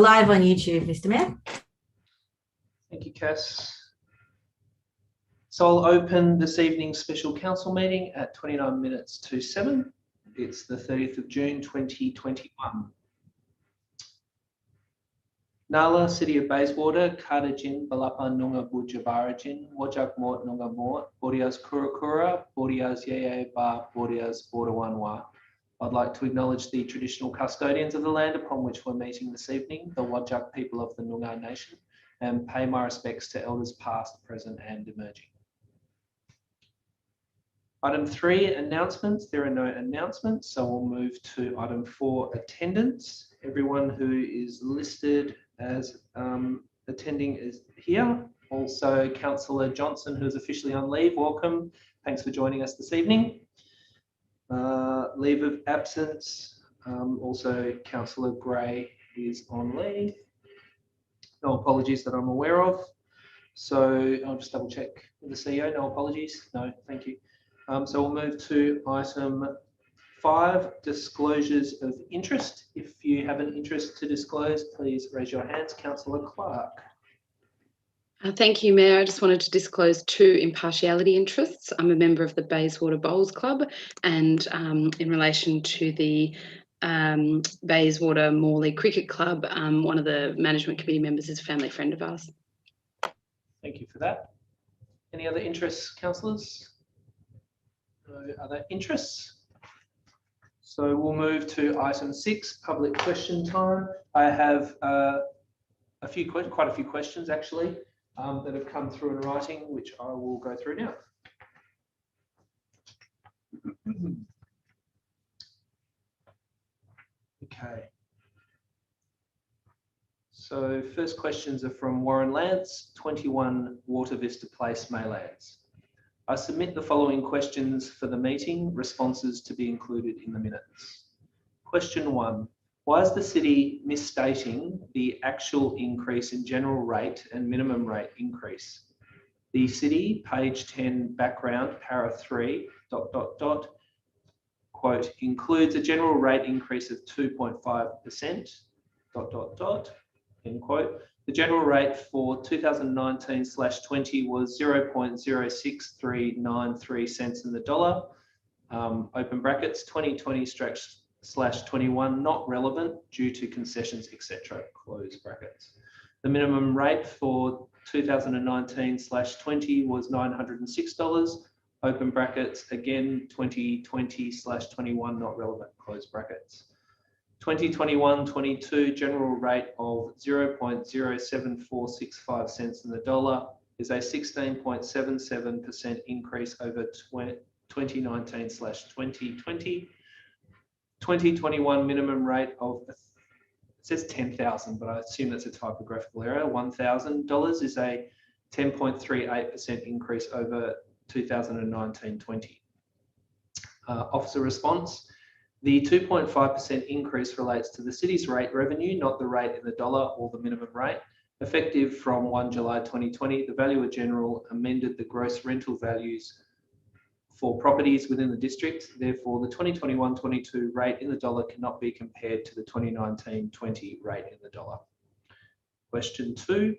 live on YouTube, Mr. Mayor. Thank you, Cass. So I'll open this evening's special council meeting at 29 minutes to 7. It's the 30th of June 2021. Nala, City of Bayswater, Kartajin, Balapa Nunga Bujabarajin, Wajak Mort Nunga Mort, Borias Kurakura, Borias Yeye Ba, Borias Bordawanwa. I'd like to acknowledge the traditional custodians of the land upon which we're meeting this evening, the Wajak people of the Noongar Nation, and pay my respects to elders past, present and emerging. Item 3, announcements. There are no announcements, so we'll move to item 4, attendance. Everyone who is listed as attending is here. Also, Councillor Johnson, who is officially on leave, welcome. Thanks for joining us this evening. Leave of absence, also Councillor Gray is on leave. No apologies that I'm aware of. So I'll just double check with the CEO, no apologies, no, thank you. So we'll move to item 5, disclosures of interest. If you have an interest to disclose, please raise your hands. Councillor Clark. Thank you, Mayor. I just wanted to disclose 2 impartiality interests. I'm a member of the Bayswater Bowls Club, and in relation to the Bayswater Morley Cricket Club, one of the management committee members is a family friend of ours. Thank you for that. Any other interests, councillors? No other interests? So we'll move to item 6, public question time. I have quite a few questions actually that have come through in writing, which I will go through now. Okay. So first questions are from Warren Lance, 21 Water Vista Place, Maylands. I submit the following questions for the meeting, responses to be included in the minutes. Question 1. Why is the city misstating the actual increase in general rate and minimum rate increase? The city, page 10, background, para 3, ... quote, includes a general rate increase of 2.5%, ... end quote. The general rate for 2019/20 was 0.06393 cents in the dollar, open brackets, 2020/21 not relevant due to concessions, etc., close brackets. The minimum rate for 2019/20 was $906, open brackets, again, 2020/21 not relevant, close brackets. 2021/22 general rate of 0.07465 cents in the dollar is a 16.77% increase over 2019/2020. 2021 minimum rate of, it says 10,000, but I assume that's a typographical error, $1,000 is a 10.38% increase over 2019/20. Officer response. The 2.5% increase relates to the city's rate revenue, not the rate in the dollar or the minimum rate. Effective from 1 July 2020, the Valuer General amended the gross rental values for properties within the district. Therefore, the 2021/22 rate in the dollar cannot be compared to the 2019/20 rate in the dollar. Question 2.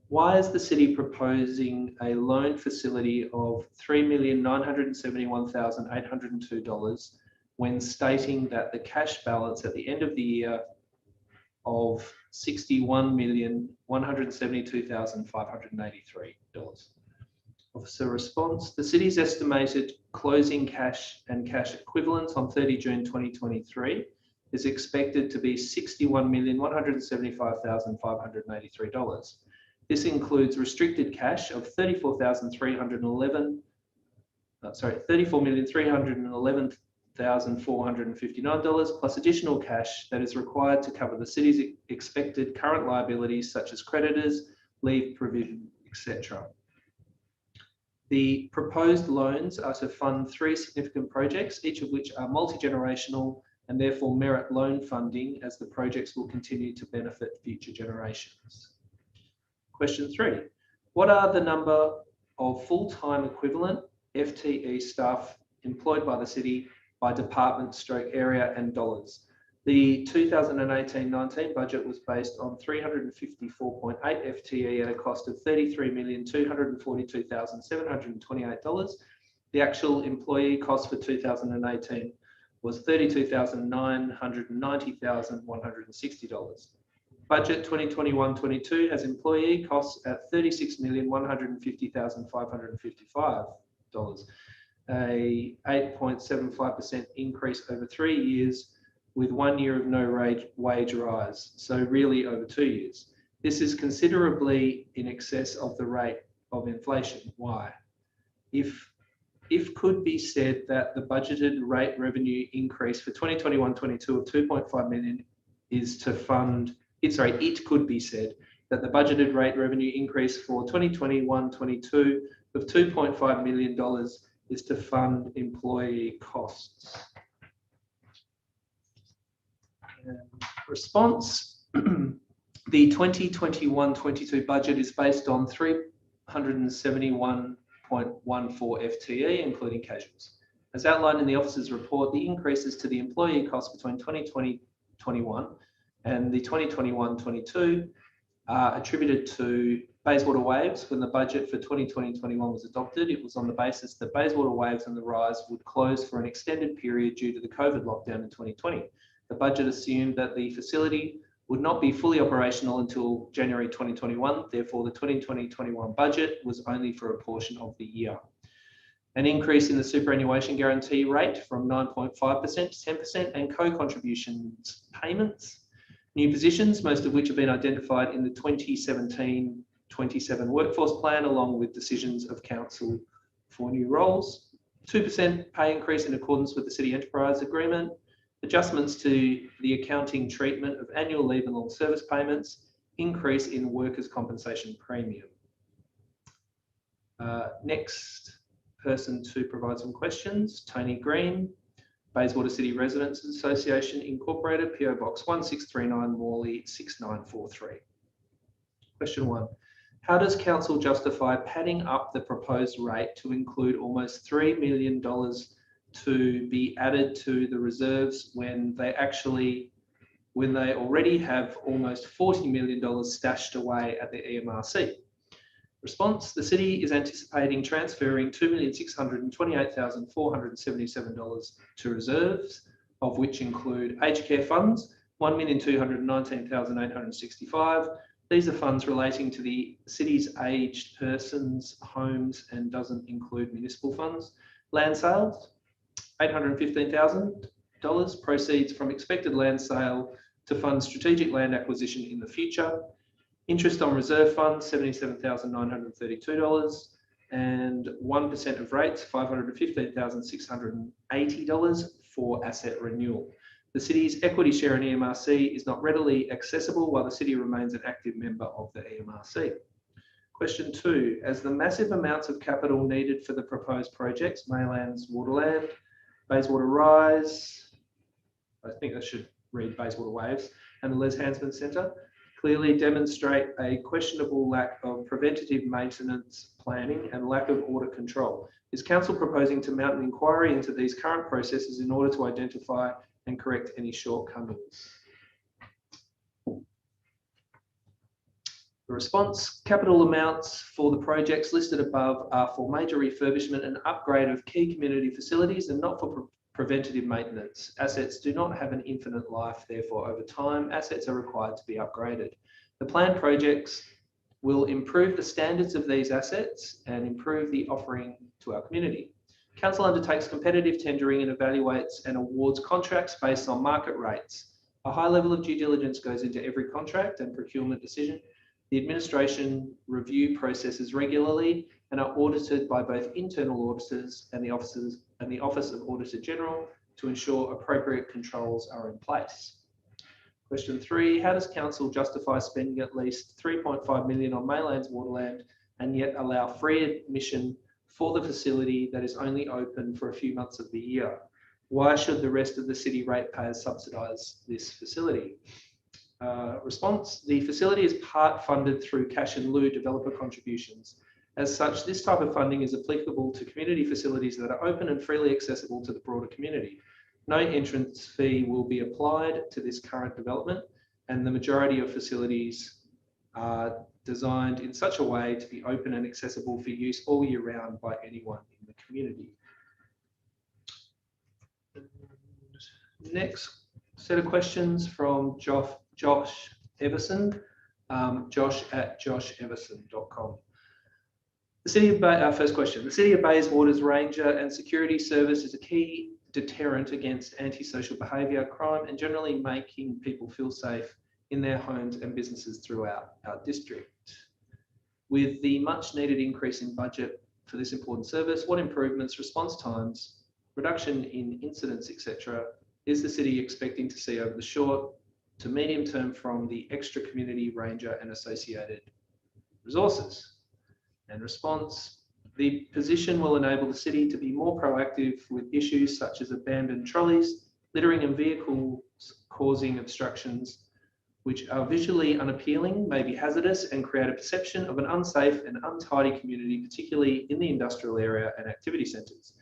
Why is the city proposing a loan facility of $3,971,802 when stating that the cash balance at the end of the year of $61,172,583? Officer response. The city's estimated closing cash and cash equivalents on 30 June 2023 is expected to be $61,175,583. This includes restricted cash of $34,311,459 plus additional cash that is required to cover the city's expected current liabilities such as creditors, leave provision, etc. The proposed loans are to fund 3 significant projects, each of which are multi-generational and therefore merit loan funding as the projects will continue to benefit future generations. Question 3. What are the number of full-time equivalent FTE staff employed by the city by department, stroke area and dollars? The 2018-19 budget was based on 354.8 FTE at a cost of $33,242,728. The actual employee cost for 2018 was $32,990,160. Budget 2021-22 has employee costs at $36,150,555, a 8.75% increase over 3 years, with 1 year of no wage rise, so really over 2 years. This is considerably in excess of the rate of inflation. Why? If could be said that the budgeted rate revenue increase for 2021-22 of 2.5 million is to fund, it could be said that the budgeted rate revenue increase for 2021-22 of $2.5 million is to fund employee costs. Response. The 2021-22 budget is based on 371.14 FTE, including casuals. As outlined in the officer's report, the increases to the employee costs between 2020-21 and the 2021-22 are attributed to Bayswater Waves. When the budget for 2020-21 was adopted, it was on the basis that Bayswater Waves and the Rise would close for an extended period due to the COVID lockdown in 2020. The budget assumed that the facility would not be fully operational until January 2021. Therefore, the 2020-21 budget was only for a portion of the year. An increase in the superannuation guarantee rate from 9.5% to 10% and co-contributions payments. New positions, most of which have been identified in the 2017-27 workforce plan, along with decisions of council for new roles. 2% pay increase in accordance with the City Enterprise Agreement. Adjustments to the accounting treatment of annual leave and long service payments, increase in workers' compensation premium. Next person to provide some questions, Tony Green, Bayswater City Residents Association Incorporated, PO Box 1639, Morley 6943. Question 1. How does council justify padding up the proposed rate to include almost $3 million to be added to the reserves when they already have almost $40 million stashed away at the EMRC? Response, the city is anticipating transferring $2,628,477 to reserves, of which include aged care funds, $1,219,865. These are funds relating to the city's aged persons, homes, and doesn't include municipal funds. Land sales, $815,000, proceeds from expected land sale to fund strategic land acquisition in the future. Interest on reserve funds, $77,932, and 1% of rates, $515,680 for asset renewal. The city's equity share in EMRC is not readily accessible while the city remains an active member of the EMRC. Question 2, as the massive amounts of capital needed for the proposed projects, Maylands Waterland, Bayswater Rise, I think I should read Bayswater Waves, and the Les Hansman Centre, clearly demonstrate a questionable lack of preventative maintenance planning and lack of audit control. Is council proposing to mount an inquiry into these current processes in order to identify and correct any shortcomings? The response, capital amounts for the projects listed above are for major refurbishment and upgrade of key community facilities and not for preventative maintenance. Assets do not have an infinite life, therefore over time, assets are required to be upgraded. The planned projects will improve the standards of these assets and improve the offering to our community. Council undertakes competitive tendering and evaluates and awards contracts based on market rates. A high level of due diligence goes into every contract and procurement decision. The administration review processes regularly and are audited by both internal auditors and the Office of Auditor General to ensure appropriate controls are in place. Question 3, how does council justify spending at least $3.5 million on Maylands Waterland and yet allow free admission for the facility that is only open for a few months of the year? Why should the rest of the city ratepayers subsidise this facility? Response, the facility is part funded through cash in lieu developer contributions. As such, this type of funding is applicable to community facilities that are open and freely accessible to the broader community. No entrance fee will be applied to this current development, and the majority of facilities are designed in such a way to be open and accessible for use all year round by anyone in the community. Next set of questions from Josh Everson, josh@josheverson.com. First question, the City of Bayswater's Ranger and Security Service is a key deterrent against antisocial behaviour, crime, and generally making people feel safe in their homes and businesses throughout our district. With the much needed increase in budget for this important service, what improvements, response times, reduction in incidents, etc., is the City expecting to see over the short to medium term from the extra community ranger and associated resources? And response, the position will enable the City to be more proactive with issues such as abandoned trolleys, littering and vehicles causing obstructions, which are visually unappealing, may be hazardous, and create a perception of an unsafe and untidy community, particularly in the industrial area and activity centres.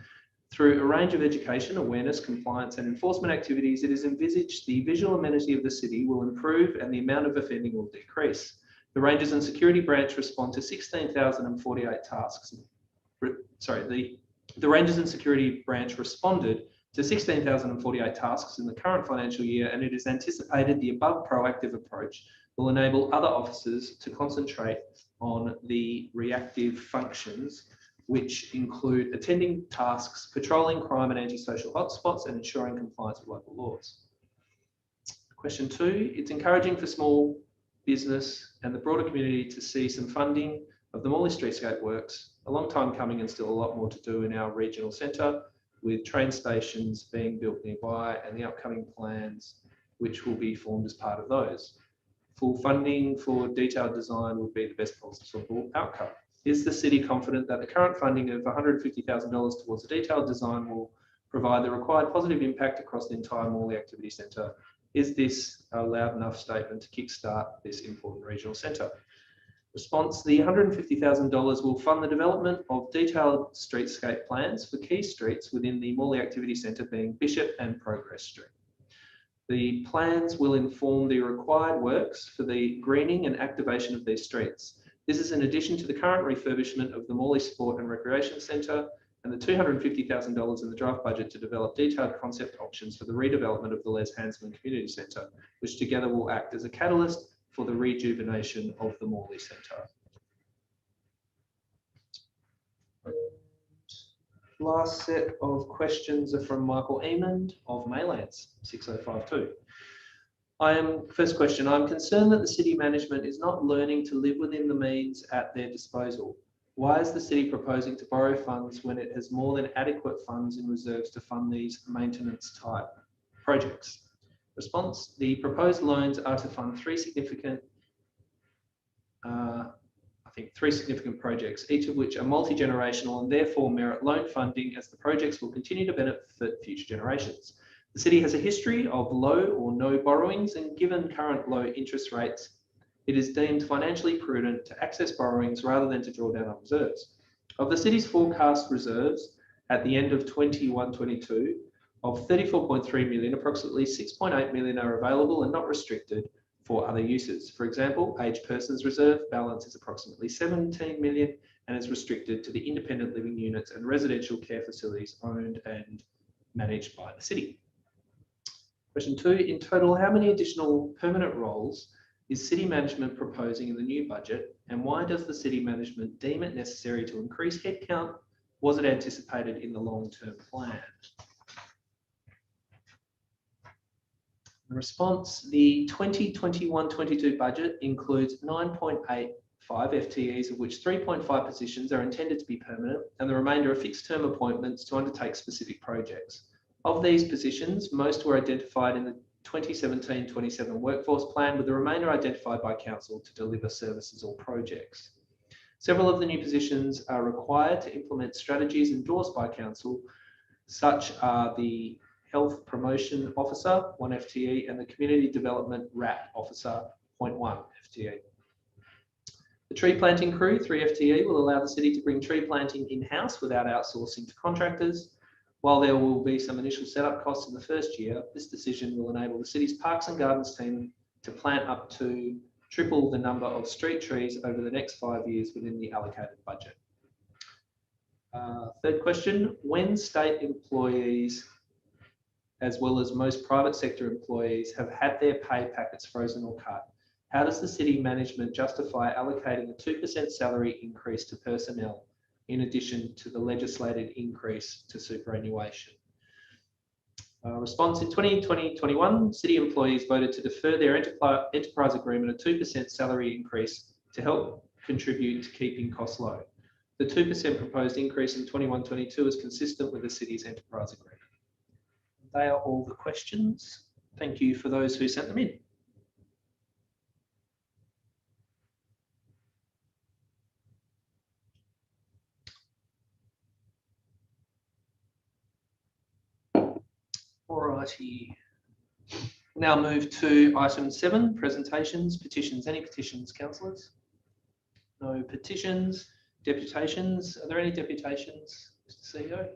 Through a range of education, awareness, compliance and enforcement activities, it is envisaged the visual amenity of the City will improve and the amount of offending will decrease. The Rangers and Security Branch respond to 16,048 tasks. The Rangers and Security Branch responded to 16,048 tasks in the current financial year, and it is anticipated the above proactive approach will enable other officers to concentrate on the reactive functions, which include attending tasks, patrolling crime and antisocial hotspots, and ensuring compliance with local laws. Question 2, it's encouraging for small business and the broader community to see some funding of the Morley Streetscape works. A long time coming and still a lot more to do in our regional centre, with train stations being built nearby and the upcoming plans which will be formed as part of those. Full funding for detailed design would be the best possible outcome. Is the City confident that the current funding of $150,000 towards the detailed design will provide the required positive impact across the entire Morley Activity Centre? Is this a loud enough statement to kickstart this important regional centre? Response, the $150,000 will fund the development of detailed streetscape plans for key streets within the Morley Activity Centre, being Bishop and Progress Street. The plans will inform the required works for the greening and activation of these streets. This is in addition to the current refurbishment of the Morley Sport and Recreation Centre and the $250,000 in the draft budget to develop detailed concept options for the redevelopment of the Les Hansman Community Centre, which together will act as a catalyst for the rejuvenation of the Morley Centre. Last set of questions are from Michael Emond of Maylands, 6052. First question, I'm concerned that the City management is not learning to live within the means at their disposal. Why is the City proposing to borrow funds when it has more than adequate funds in reserves to fund these maintenance type projects? Response, the proposed loans are to fund three significant projects, each of which are multi-generational and therefore merit loan funding, as the projects will continue to benefit future generations. The City has a history of low or no borrowings, and given current low interest rates, it is deemed financially prudent to access borrowings rather than to draw down on reserves. Of the City's forecast reserves at the end of 21-22, of 34.3 million, approximately 6.8 million are available and not restricted for other uses. For example, aged persons reserve balance is approximately 17 million and is restricted to the independent living units and residential care facilities owned and managed by the City. Question 2, in total, how many additional permanent roles is City management proposing in the new budget, and why does the City management deem it necessary to increase headcount? Was it anticipated in the long-term plan? In response, the 2021-22 budget includes 9.85 FTEs, of which 3.5 positions are intended to be permanent and the remainder are fixed-term appointments to undertake specific projects. Of these positions, most were identified in the 2017-27 workforce plan, with the remainder identified by Council to deliver services or projects. Several of the new positions are required to implement strategies endorsed by Council, such are the Health Promotion Officer, 1 FTE, and the Community Development RAT Officer, 0.1 FTE. The Tree Planting Crew, 3 FTE, will allow the City to bring tree planting in-house without outsourcing to contractors. While there will be some initial setup costs in the first year, this decision will enable the city's Parks and Gardens team to plant up to triple the number of street trees over the next 5 years within the allocated budget. Third question, when state employees, as well as most private sector employees, have had their pay packets frozen or cut, how does the city management justify allocating a 2% salary increase to personnel in addition to the legislated increase to superannuation? Response: in 2020-21, city employees voted to defer their enterprise agreement a 2% salary increase to help contribute to keeping costs low. The 2% proposed increase in 21-22 is consistent with the city's enterprise agreement. They are all the questions. Thank you for those who sent them in. Alrighty. Now move to item 7, presentations, petitions. Any petitions, councillors? No petitions. Deputations. Are there any deputations, Mr. CEO?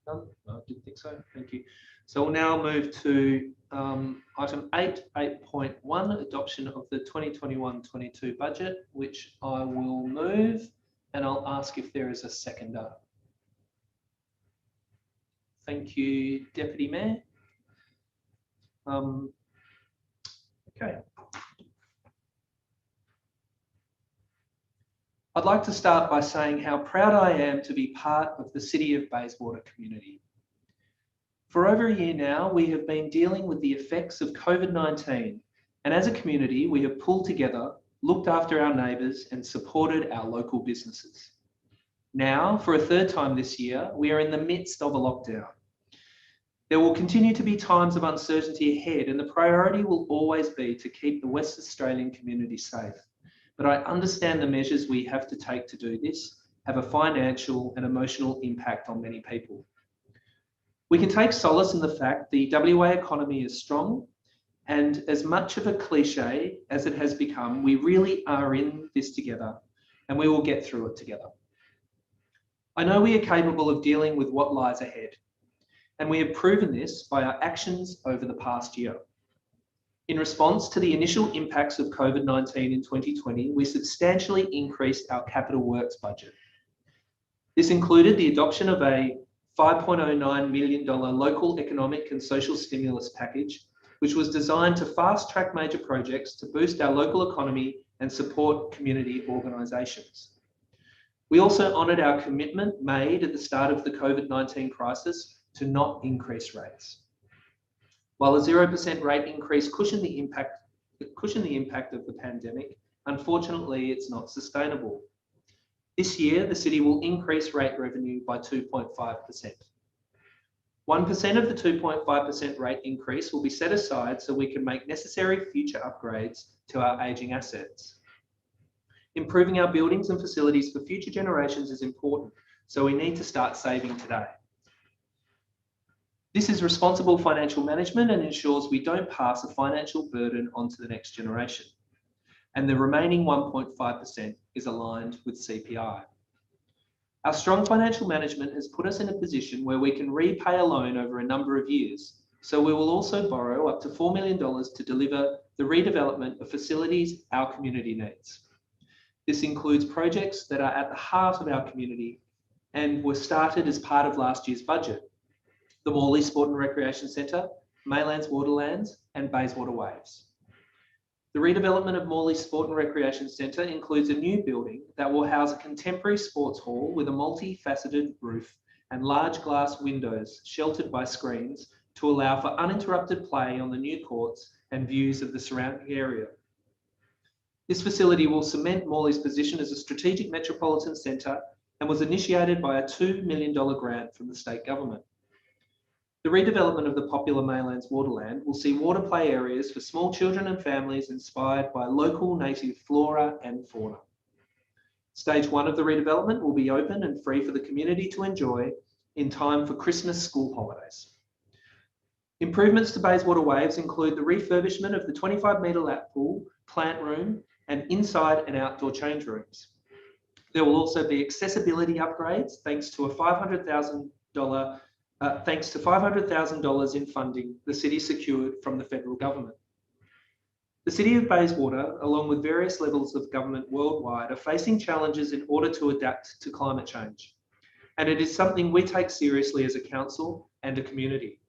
None? No, I didn't think so. Thank you. So we'll now move to item 8.1, adoption of the 2021-22 budget, which I will move, and I'll ask if there is a seconder. Thank you, Deputy Mayor. Okay. I'd like to start by saying how proud I am to be part of the City of Bayswater community. For over a year now, we have been dealing with the effects of COVID-19, and as a community, we have pulled together, looked after our neighbours, and supported our local businesses. Now, for a third time this year, we are in the midst of a lockdown. There will continue to be times of uncertainty ahead, and the priority will always be to keep the West Australian community safe. But I understand the measures we have to take to do this have a financial and emotional impact on many people. We can take solace in the fact the WA economy is strong, and as much of a cliche as it has become, we really are in this together, and we will get through it together. I know we are capable of dealing with what lies ahead, and we have proven this by our actions over the past year. In response to the initial impacts of COVID-19 in 2020, we substantially increased our capital works budget. This included the adoption of a $5.09 million local economic and social stimulus package, which was designed to fast-track major projects to boost our local economy and support community organisations. We also honoured our commitment made at the start of the COVID-19 crisis to not increase rates. While a 0% rate increase cushioned the impact of the pandemic, unfortunately, it's not sustainable. This year, the city will increase rate revenue by 2.5%. 1% of the 2.5% rate increase will be set aside so we can make necessary future upgrades to our ageing assets. Improving our buildings and facilities for future generations is important, so we need to start saving today. This is responsible financial management and ensures we don't pass a financial burden onto the next generation. And the remaining 1.5% is aligned with CPI. Our strong financial management has put us in a position where we can repay a loan over a number of years. So we will also borrow up to $4 million to deliver the redevelopment of facilities our community needs. This includes projects that are at the heart of our community and were started as part of last year's budget. The Morley Sport and Recreation Centre, Maylands Waterlands, and Bayswater Waves. The redevelopment of Morley Sport and Recreation Centre includes a new building that will house a contemporary sports hall with a multifaceted roof and large glass windows sheltered by screens to allow for uninterrupted play on the new courts and views of the surrounding area. This facility will cement Morley's position as a strategic metropolitan centre and was initiated by a $2 million grant from the state government. The redevelopment of the popular Maylands Waterland will see water play areas for small children and families inspired by local native flora and fauna. Stage 1 of the redevelopment will be open and free for the community to enjoy in time for Christmas school holidays. Improvements to Bayswater Waves include the refurbishment of the 25-metre lap pool, plant room, and inside and outdoor change rooms. There will also be accessibility upgrades thanks to a $500,000 thanks to $500,000 in funding the city secured from the federal government. The City of Bayswater, along with various levels of government worldwide, are facing challenges in order to adapt to climate change. And it is something we take seriously as a council and a community.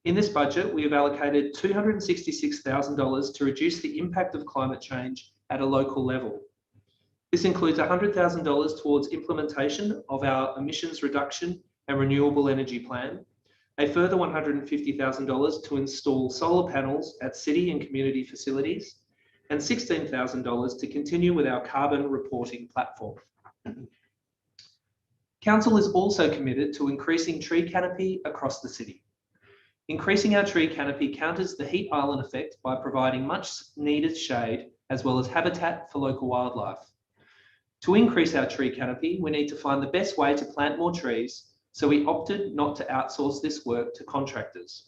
In this budget, we have allocated $266,000 to reduce the impact of climate change at a local level. This includes $100,000 towards implementation of our emissions reduction and renewable energy plan, a further $150,000 to install solar panels at city and community facilities, and $16,000 to continue with our carbon reporting platform. Council is also committed to increasing tree canopy across the city. Increasing our tree canopy counters the heat island effect by providing much needed shade as well as habitat for local wildlife. To increase our tree canopy, we need to find the best way to plant more trees, so we opted not to outsource this work to contractors.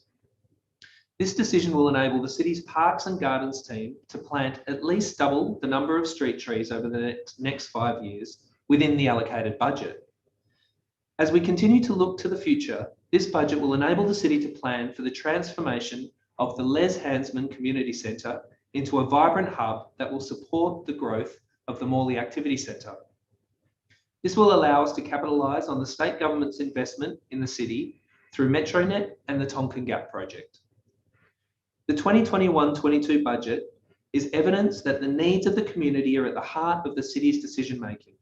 This decision will enable the city's Parks and Gardens team to plant at least double the number of street trees over the next 5 years within the allocated budget. As we continue to look to the future, this budget will enable the city to plan for the transformation of the Les Hansman Community Centre into a vibrant hub that will support the growth of the Morley Activity Centre. This will allow us to capitalise on the state government's investment in the city through Metronet and the Tonkin Gap project. The 2021-22 budget is evidence that the needs of the community are at the heart of the city's decision making,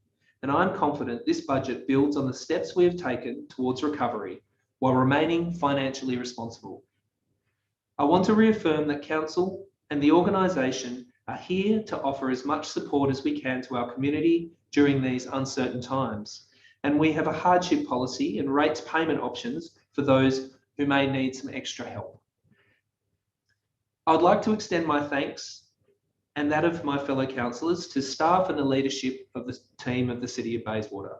and I'm confident this budget builds on the steps we have taken towards recovery while remaining financially responsible. I want to reaffirm that Council and the organisation are here to offer as much support as we can to our community during these uncertain times. And we have a hardship policy and rates payment options for those who may need some extra help. I'd like to extend my thanks and that of my fellow councillors to staff and the leadership of the team of the City of Bayswater.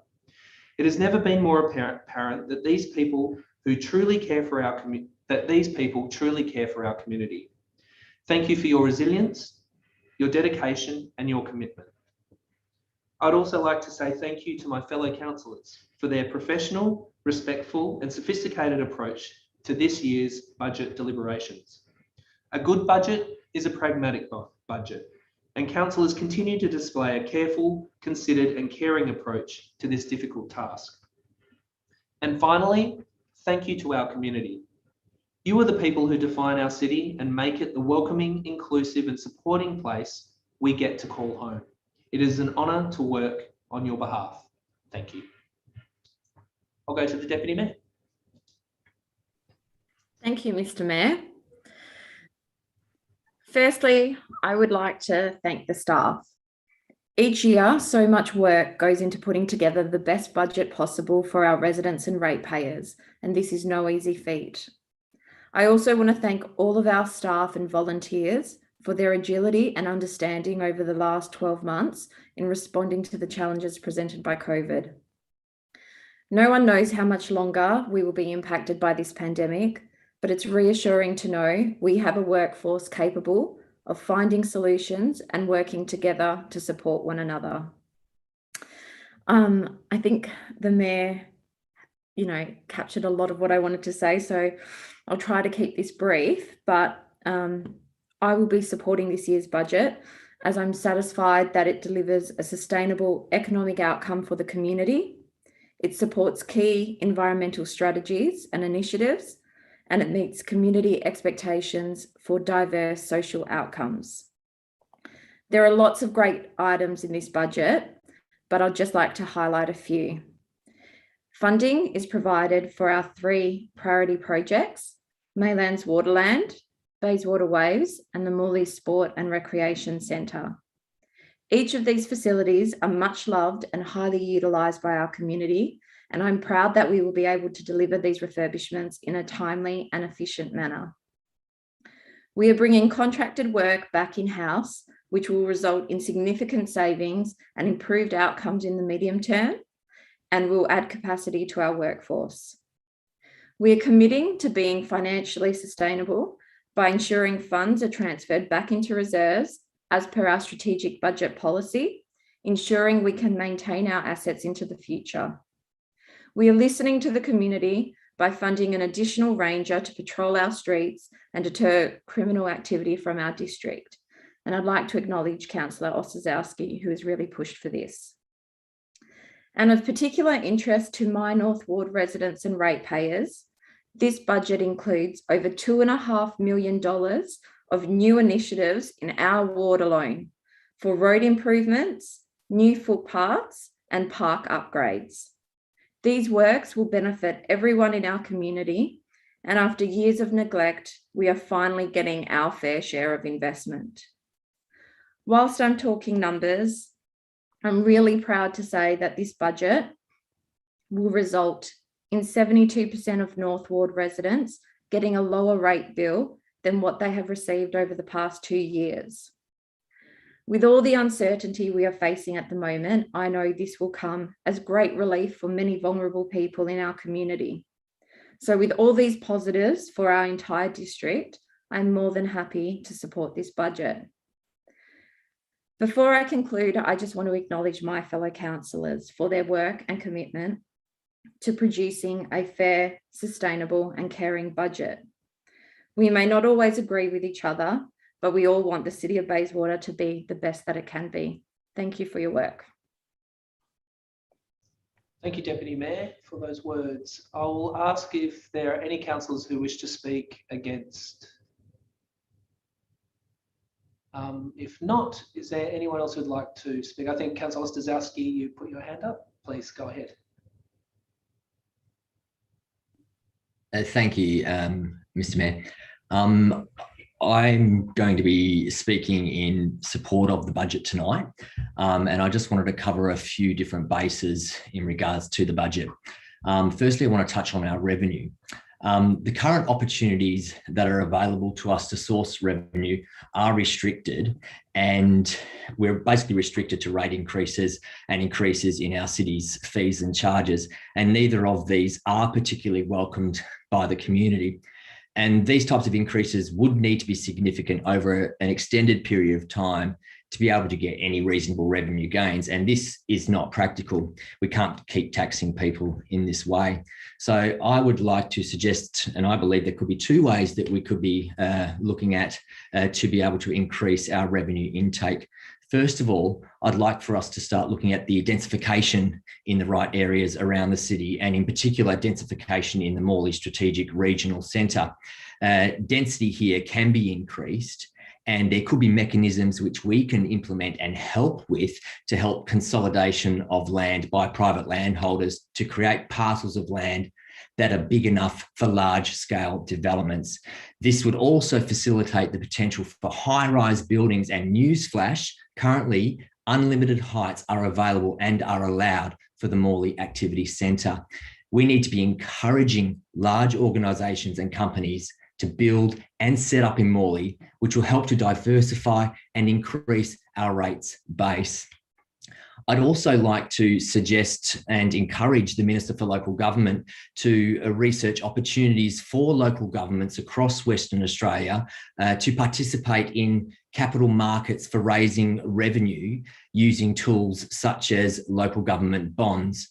It has never been more apparent that these people truly care for our community. Thank you for your resilience, your dedication and your commitment. I'd also like to say thank you to my fellow councillors for their professional, respectful and sophisticated approach to this year's budget deliberations. A good budget is a pragmatic budget, and councillors continue to display a careful, considered and caring approach to this difficult task. And finally, thank you to our community. You are the people who define our city and make it the welcoming, inclusive and supporting place we get to call home. It is an honour to work on your behalf. Thank you. I'll go to the Deputy Mayor. Thank you, Mr. Mayor. Firstly, I would like to thank the staff. Each year, so much work goes into putting together the best budget possible for our residents and ratepayers, and this is no easy feat. I also want to thank all of our staff and volunteers for their agility and understanding over the last 12 months in responding to the challenges presented by COVID. No one knows how much longer we will be impacted by this pandemic, but it's reassuring to know we have a workforce capable of finding solutions and working together to support one another. I think the Mayor, captured a lot of what I wanted to say, so I'll try to keep this brief, but I will be supporting this year's budget as I'm satisfied that it delivers a sustainable economic outcome for the community. It supports key environmental strategies and initiatives, and it meets community expectations for diverse social outcomes. There are lots of great items in this budget, but I'd just like to highlight a few. Funding is provided for our 3 priority projects, Maylands Waterland, Bayswater Waves, and the Morley Sport and Recreation Centre. Each of these facilities are much loved and highly utilised by our community, and I'm proud that we will be able to deliver these refurbishments in a timely and efficient manner. We are bringing contracted work back in-house, which will result in significant savings and improved outcomes in the medium term, and will add capacity to our workforce. We are committing to being financially sustainable by ensuring funds are transferred back into reserves as per our strategic budget policy, ensuring we can maintain our assets into the future. We are listening to the community by funding an additional ranger to patrol our streets and deter criminal activity from our district. And I'd like to acknowledge Councillor Ostrzowski, who has really pushed for this. And of particular interest to my North Ward residents and ratepayers, this budget includes over $2.5 million of new initiatives in our ward alone for road improvements, new footpaths, and park upgrades. These works will benefit everyone in our community, and after years of neglect, we are finally getting our fair share of investment. Whilst I'm talking numbers, I'm really proud to say that this budget will result in 72% of North Ward residents getting a lower rate bill than what they have received over the past 2 years. With all the uncertainty we are facing at the moment, I know this will come as great relief for many vulnerable people in our community. So with all these positives for our entire district, I'm more than happy to support this budget. Before I conclude, I just want to acknowledge my fellow councillors for their work and commitment to producing a fair, sustainable and caring budget. We may not always agree with each other, but we all want the City of Bayswater to be the best that it can be. Thank you for your work. Thank you, Deputy Mayor, for those words. I will ask if there are any councillors who wish to speak against. If not, is there anyone else who'd like to speak? I think Councillor Ostrzowski, you put your hand up. Please go ahead. Thank you, Mr. Mayor. I'm going to be speaking in support of the budget tonight, and I just wanted to cover a few different bases in regards to the budget. Firstly, I want to touch on our revenue. The current opportunities that are available to us to source revenue are restricted, and we're basically restricted to rate increases and increases in our city's fees and charges, and neither of these are particularly welcomed by the community. And these types of increases would need to be significant over an extended period of time to be able to get any reasonable revenue gains. And this is not practical. We can't keep taxing people in this way. So I would like to suggest, and I believe there could be two ways that we could be looking at to be able to increase our revenue intake. First of all, I'd like for us to start looking at the densification in the right areas around the city, and in particular, densification in the Morley Strategic Regional Centre. Density here can be increased, and there could be mechanisms which we can implement and help with to help consolidation of land by private landholders to create parcels of land that are big enough for large-scale developments. This would also facilitate the potential for high-rise buildings, and newsflash, currently unlimited heights are available and are allowed for the Morley Activity Centre. We need to be encouraging large organisations and companies to build and set up in Morley, which will help to diversify and increase our rates base. I'd also like to suggest and encourage the Minister for Local Government to research opportunities for local governments across Western Australia to participate in capital markets for raising revenue using tools such as local government bonds.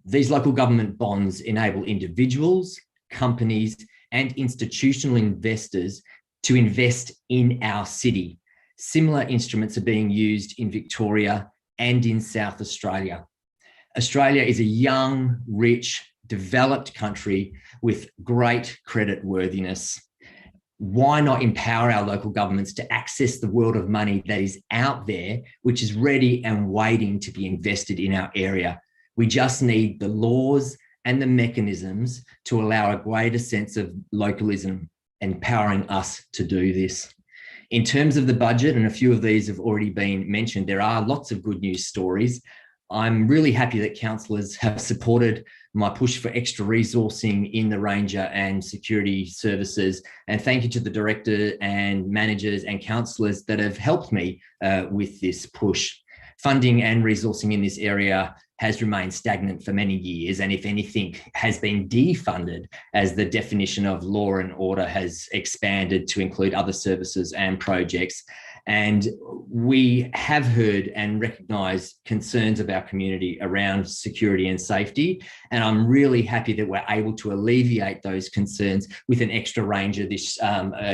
These local government bonds enable individuals, companies, and institutional investors to invest in our city. Similar instruments are being used in Victoria and in South Australia. Australia is a young, rich, developed country with great credit worthiness. Why not empower our local governments to access the world of money that is out there, which is ready and waiting to be invested in our area? We just need the laws and the mechanisms to allow a greater sense of localism, empowering us to do this. In terms of the budget, and a few of these have already been mentioned, there are lots of good news stories. I'm really happy that councillors have supported my push for extra resourcing in the Ranger and security services. And thank you to the director and managers and councillors that have helped me with this push. Funding and resourcing in this area has remained stagnant for many years, and if anything has been defunded as the definition of law and order has expanded to include other services and projects. And we have heard and recognised concerns of our community around security and safety. And I'm really happy that we're able to alleviate those concerns with an extra ranger this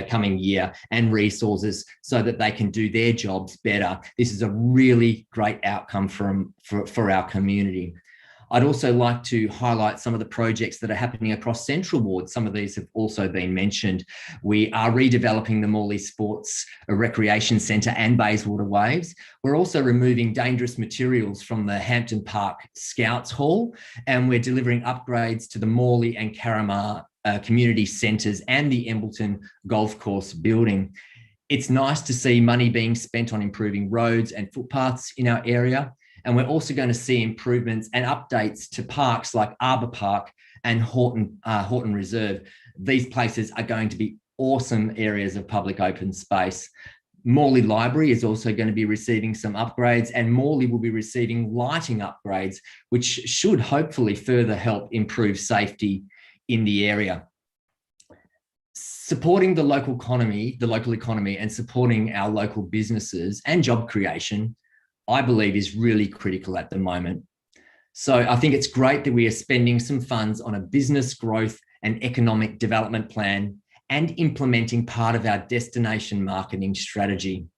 coming year and resources so that they can do their jobs better. This is a really great outcome for our community. I'd also like to highlight some of the projects that are happening across Central Ward. Some of these have also been mentioned. We are redeveloping the Morley Sports Recreation Centre and Bayswater Waves. We're also removing dangerous materials from the Hampton Park Scouts Hall, and we're delivering upgrades to the Morley and Carramar community centres and the Embleton Golf Course building. It's nice to see money being spent on improving roads and footpaths in our area. And we're also going to see improvements and updates to parks like Arbour Park and Horton Reserve. These places are going to be awesome areas of public open space. Morley Library is also going to be receiving some upgrades, and Morley will be receiving lighting upgrades, which should hopefully further help improve safety in the area. Supporting the local economy and supporting our local businesses and job creation, I believe, is really critical at the moment. So I think it's great that we are spending some funds on a business growth and economic development plan and implementing part of our destination marketing strategy.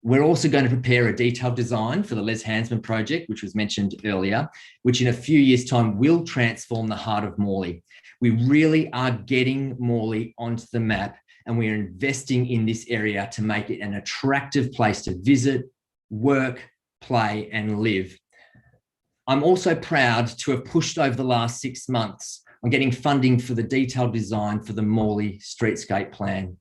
We're also going to prepare a detailed design for the Les Hansman project, which was mentioned earlier, which in a few years' time will transform the heart of Morley. We really are getting Morley onto the map, and we are investing in this area to make it an attractive place to visit, work, play, and live. I'm also proud to have pushed over the last 6 months on getting funding for the detailed design for the Morley Streetscape Plan.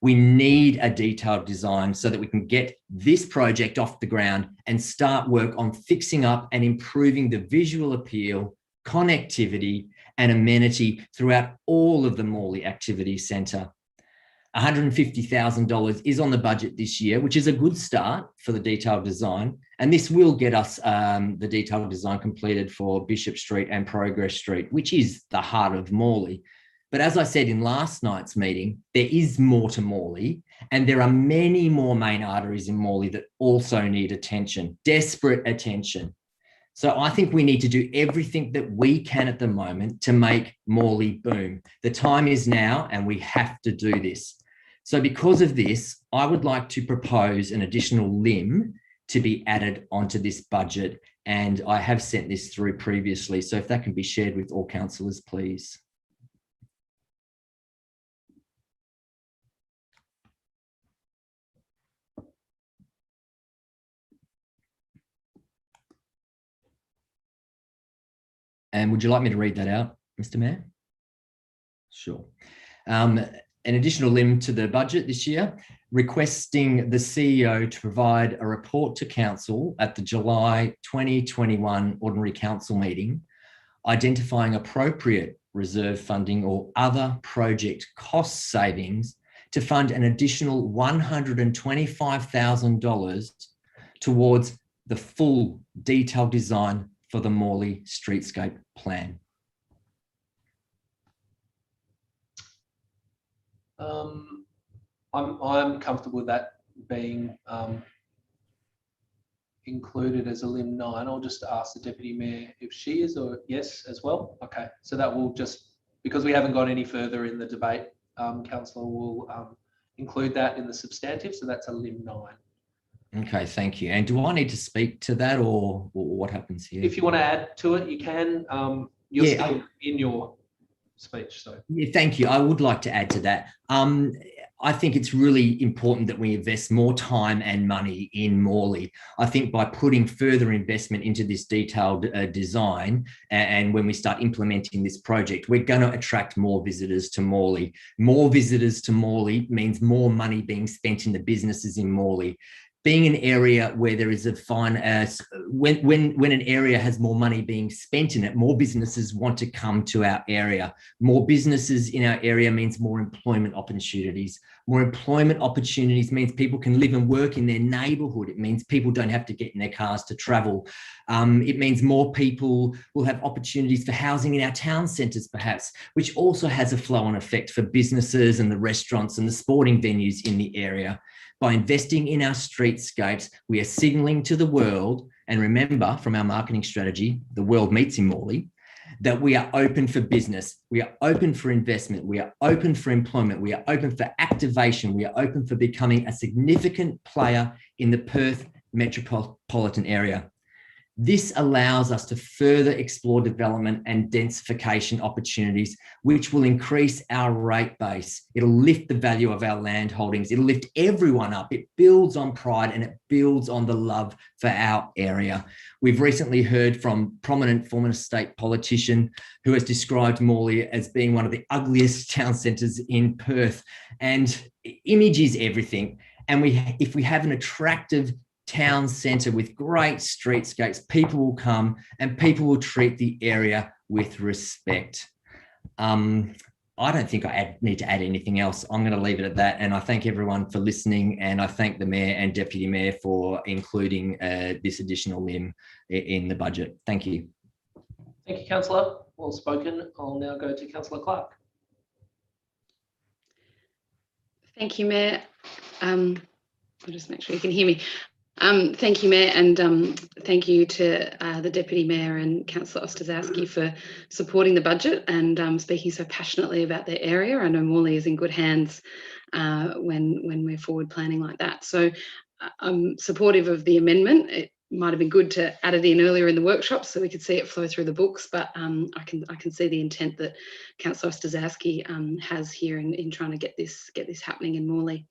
We need a detailed design so that we can get this project off the ground and start work on fixing up and improving the visual appeal, connectivity, and amenity throughout all of the Morley Activity Centre. $150,000 is on the budget this year, which is a good start for the detailed design. And this will get us the detailed design completed for Bishop Street and Progress Street, which is the heart of Morley. But as I said in last night's meeting, there is more to Morley, and there are many more main arteries in Morley that also need attention, desperate attention. So I think we need to do everything that we can at the moment to make Morley boom. The time is now, and we have to do this. So because of this, I would like to propose an additional limb to be added onto this budget. And I have sent this through previously. So if that can be shared with all councillors, please. And would you like me to read that out, Mr. Mayor? Sure. An additional limb to the budget this year, requesting the CEO to provide a report to Council at the July 2021 Ordinary Council meeting, identifying appropriate reserve funding or other project cost savings to fund an additional $125,000 towards the full detailed design for the Morley Streetscape Plan. I'm comfortable with that being included as a limb 9. I'll just ask the Deputy Mayor if she is, or yes as well. Okay, so that will just, because we haven't gone any further in the debate, Councillor will include that in the substantive, so that's a limb 9. Okay, thank you. And do I need to speak to that, or what happens here? If you want to add to it, you can. You're still in your speech. So yeah, thank you. I would like to add to that. I think it's really important that we invest more time and money in Morley. I think by putting further investment into this detailed design, and when we start implementing this project, we're going to attract more visitors to Morley. More visitors to Morley means more money being spent in the businesses in Morley. Being an area where there is a fine, when an area has more money being spent in it, more businesses want to come to our area. More businesses in our area means more employment opportunities, More employment opportunities means people can live and work in their neighbourhood. It means people don't have to get in their cars to travel. It means more people will have opportunities for housing in our town centres, perhaps, which also has a flow-on effect for businesses and the restaurants and the sporting venues in the area. By investing in our streetscapes, we are signalling to the world, and remember from our marketing strategy, the world meets in Morley, that we are open for business, we are open for investment, we are open for employment, we are open for activation, we are open for becoming a significant player in the Perth metropolitan area. This allows us to further explore development and densification opportunities, which will increase our rate base. It'll lift the value of our land holdings. It'll lift everyone up. It builds on pride and it builds on the love for our area. We've recently heard from prominent former state politician who has described Morley as being one of the ugliest town centres in Perth. And image is everything. And if we have an attractive town centre with great streetscapes, people will come and people will treat the area with respect. I don't think I need to add anything else. I'm going to leave it at that. And I thank everyone for listening. And I thank the Mayor and Deputy Mayor for including this additional limb in the budget. Thank you. Thank you, Councillor. Well spoken. I'll now go to Councillor Clark. Thank you, Mayor. I'll just make sure you can hear me. Thank you, Mayor, and thank you to the Deputy Mayor and Councillor Ostaszewski for supporting the budget and speaking so passionately about their area. I know Morley is in good hands when we're forward planning like that. So I'm supportive of the amendment. It might have been good to add it in earlier in the workshop so we could see it flow through the books, but I can see the intent that Councillor Ostaszewski has here in trying to get this happening in Morley.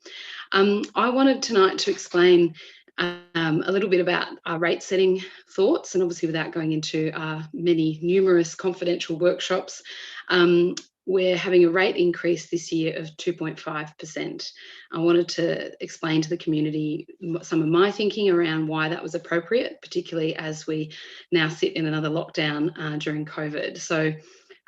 I wanted tonight to explain a little bit about our rate setting thoughts, and obviously without going into numerous confidential workshops, we're having a rate increase this year of 2.5%. I wanted to explain to the community some of my thinking around why that was appropriate, particularly as we now sit in another lockdown during COVID. So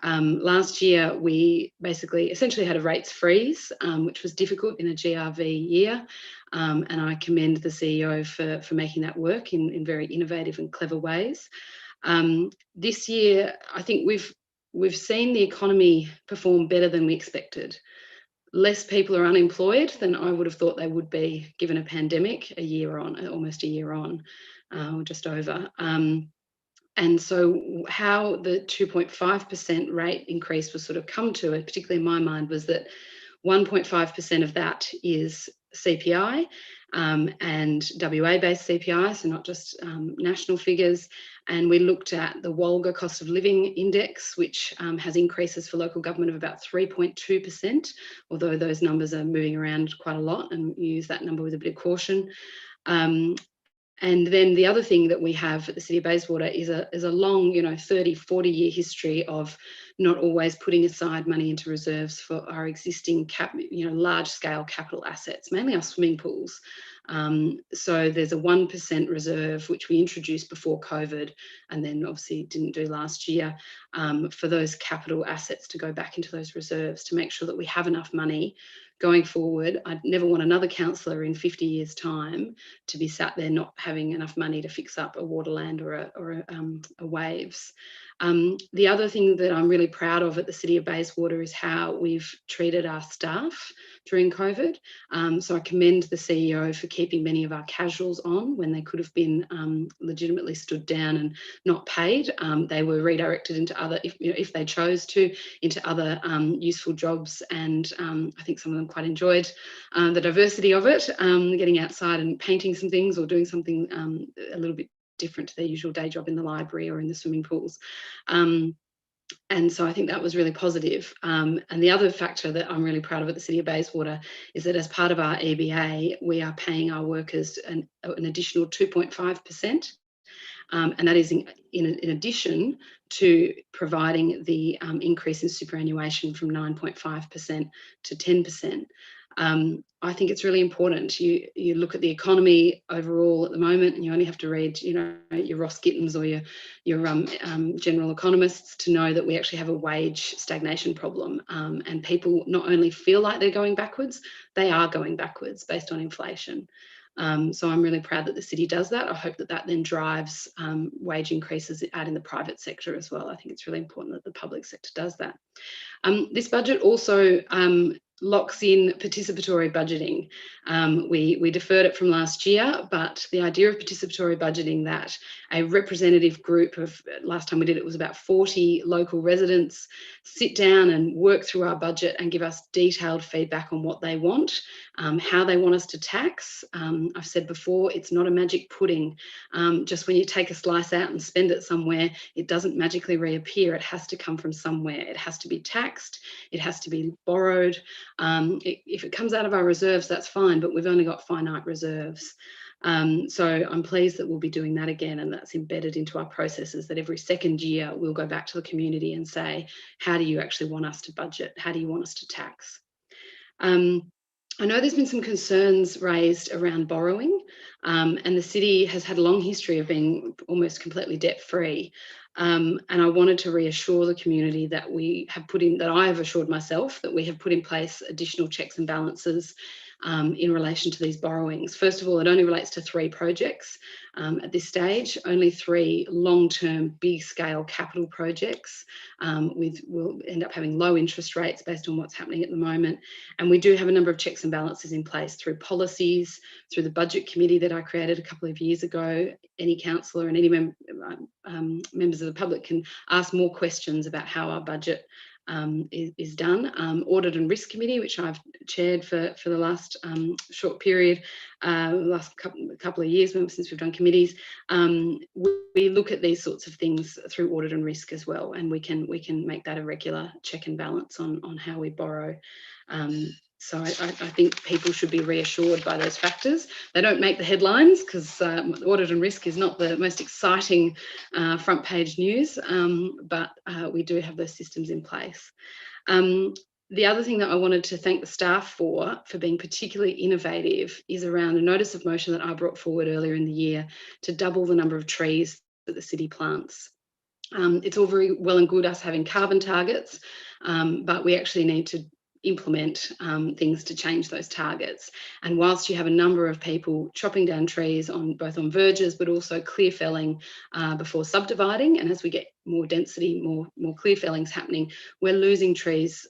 last year, we essentially had a rates freeze, which was difficult in a GRV year. And I commend the CEO for making that work in very innovative and clever ways. This year, I think we've seen the economy perform better than we expected. Less people are unemployed than I would have thought they would be given a pandemic almost a year on, or just over. And so how the 2.5% rate increase was sort of come to it, particularly in my mind, was that 1.5% of that is CPI and WA-based CPI, so not just national figures. And we looked at the Walga cost of living index, which has increases for local government of about 3.2%, although those numbers are moving around quite a lot, and you use that number with a bit of caution. And then the other thing that we have at the City of Bayswater is a long, 30, 40-year history of not always putting aside money into reserves for our existing large-scale capital assets, mainly our swimming pools. So there's a 1% reserve, which we introduced before COVID, and then obviously didn't do last year, for those capital assets to go back into those reserves to make sure that we have enough money going forward. I'd never want another councillor in 50 years' time to be sat there not having enough money to fix up a waterland or a waves. The other thing that I'm really proud of at the City of Bayswater is how we've treated our staff during COVID. So I commend the CEO for keeping many of our casuals on when they could have been legitimately stood down and not paid. They were redirected into other, if they chose to, into other useful jobs, and I think some of them quite enjoyed the diversity of it, getting outside and painting some things or doing something a little bit different to their usual day job in the library or in the swimming pools. And so I think that was really positive. And the other factor that I'm really proud of at the City of Bayswater is that as part of our EBA, we are paying our workers an additional 2.5%. And that is in addition to providing the increase in superannuation from 9.5% to 10%. I think it's really important. You look at the economy overall at the moment, and you only have to read, your Ross Gittins or your general economists to know that we actually have a wage stagnation problem, and people not only feel like they're going backwards, they are going backwards based on inflation. So I'm really proud that the city does that. I hope that that then drives wage increases out in the private sector as well. I think it's really important that the public sector does that. This budget also locks in participatory budgeting. We deferred it from last year, but the idea of participatory budgeting, that a representative group of, last time we did it was about 40 local residents, sit down and work through our budget and give us detailed feedback on what they want, how they want us to tax. I've said before, it's not a magic pudding. Just when you take a slice out and spend it somewhere, it doesn't magically reappear. It has to come from somewhere. It has to be taxed. It has to be borrowed. If it comes out of our reserves, that's fine, but we've only got finite reserves. So I'm pleased that we'll be doing that again, and that's embedded into our processes, that every second year we'll go back to the community and say, how do you actually want us to budget? How do you want us to tax? I know there's been some concerns raised around borrowing, and the city has had a long history of being almost completely debt-free. And I wanted to reassure the community that I have assured myself that we have put in place additional checks and balances in relation to these borrowings. First of all, it only relates to 3 projects at this stage, only 3 long-term, big-scale capital projects. We'll end up having low interest rates based on what's happening at the moment. And we do have a number of checks and balances in place through policies, through the budget committee that I created a couple of years ago. Any councillor and any members of the public can ask more questions about how our budget is done. Audit and Risk Committee, which I've chaired for the last short period, last couple of years since we've done committees. We look at these sorts of things through audit and risk as well, and we can make that a regular check and balance on how we borrow. So I think people should be reassured by those factors. They don't make the headlines because audit and risk is not the most exciting front page news, but we do have those systems in place. The other thing that I wanted to thank the staff for being particularly innovative is around a notice of motion that I brought forward earlier in the year to double the number of trees that the city plants. It's all very well and good us having carbon targets, but we actually need to implement things to change those targets. And whilst you have a number of people chopping down trees both on verges but also clear felling before subdividing, and as we get more density, more clear fellings happening, we're losing trees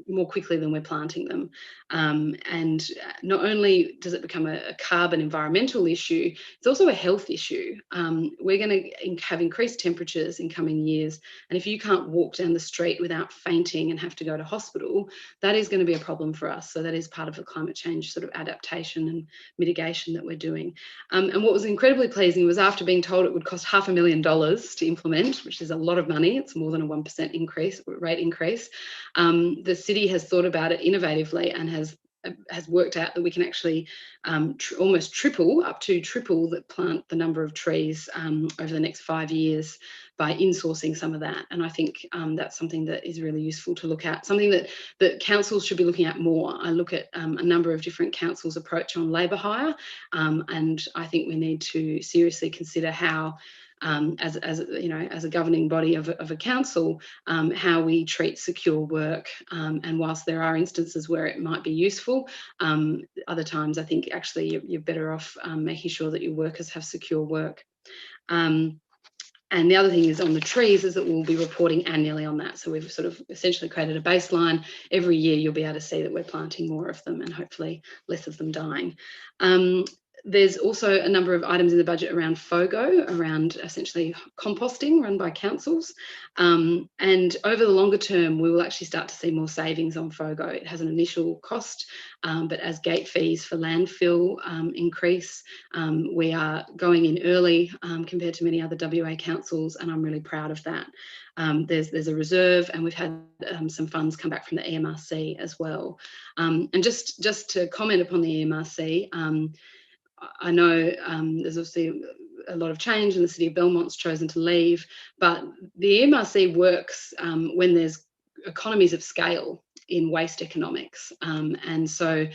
more quickly than we're planting them. And not only does it become a carbon environmental issue, it's also a health issue. We're going to have increased temperatures in coming years, and if you can't walk down the street without fainting and have to go to hospital, that is going to be a problem for us. So that is part of the climate change sort of adaptation and mitigation that we're doing. And what was incredibly pleasing was, after being told it would cost $500,000 to implement, which is a lot of money, it's more than a 1% rate increase, the city has thought about it innovatively and has worked out that we can actually almost up to triple the number of trees over the next 5 years by insourcing some of that. And I think that's something that is really useful to look at, something that councils should be looking at more. I look at a number of different councils' approach on labour hire, and I think we need to seriously consider how, as a governing body of a council, how we treat secure work. And whilst there are instances where it might be useful, other times I think actually you're better off making sure that your workers have secure work. And the other thing is on the trees is that we'll be reporting annually on that. So we've sort of essentially created a baseline. Every year you'll be able to see that we're planting more of them and hopefully less of them dying. There's also a number of items in the budget around FOGO, around essentially composting run by councils. And over the longer term, we will actually start to see more savings on FOGO. It has an initial cost, but as gate fees for landfill increase, we are going in early compared to many other WA councils, and I'm really proud of that. There's a reserve, and we've had some funds come back from the EMRC as well. And just to comment upon the EMRC, I know there's obviously a lot of change, and the City of Belmont's chosen to leave, but the EMRC works when there's economies of scale. in waste economics. And so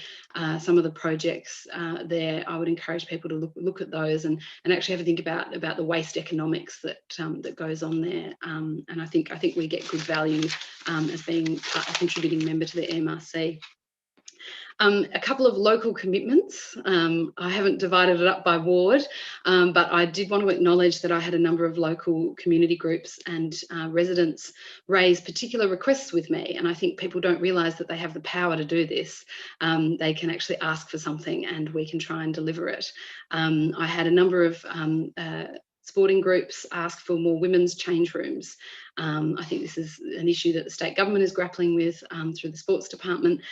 some of the projects there, I would encourage people to look at those and actually have a think about the waste economics that that goes on there. And I think we get good value as being a contributing member to the MRC. A couple of local commitments. I haven't divided it up by ward, but I did want to acknowledge that I had a number of local community groups and residents raise particular requests with me, and I think people don't realise that they have the power to do this. They can actually ask for something and we can try and deliver it. I had a number of sporting groups ask for more women's change rooms. I think this is an issue that the state government is grappling with through the sports department.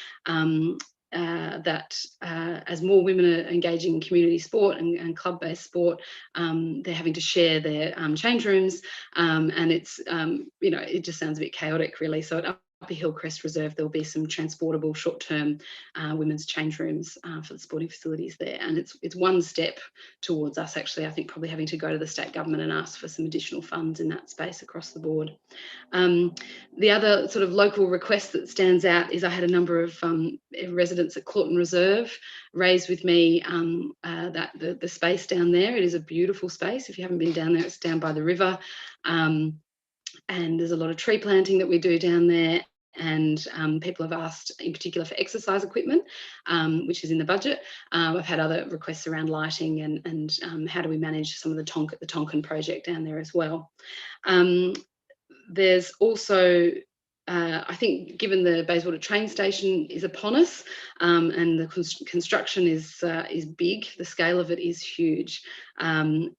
That as more women are engaging in community sport and club-based sport, they're having to share their change rooms, and it's you know, it just sounds a bit chaotic, really. So at Upper Hillcrest Reserve, there'll be some transportable short-term women's change rooms for the sporting facilities there, and it's one step towards us actually, I think, probably having to go to the state government and ask for some additional funds in that space across the board. The other sort of local request that stands out is I had a number of residents at Claughton Reserve raise with me that the space down there. It is a beautiful space. If you haven't been down there, it's down by the river, and there's a lot of tree planting that we do down there. And people have asked in particular for exercise equipment, which is in the budget. I've had other requests around lighting and how do we manage some of the Tonkin project down there as well. There's also, I think, given the Bayswater train station is upon us and the construction is big, the scale of it is huge.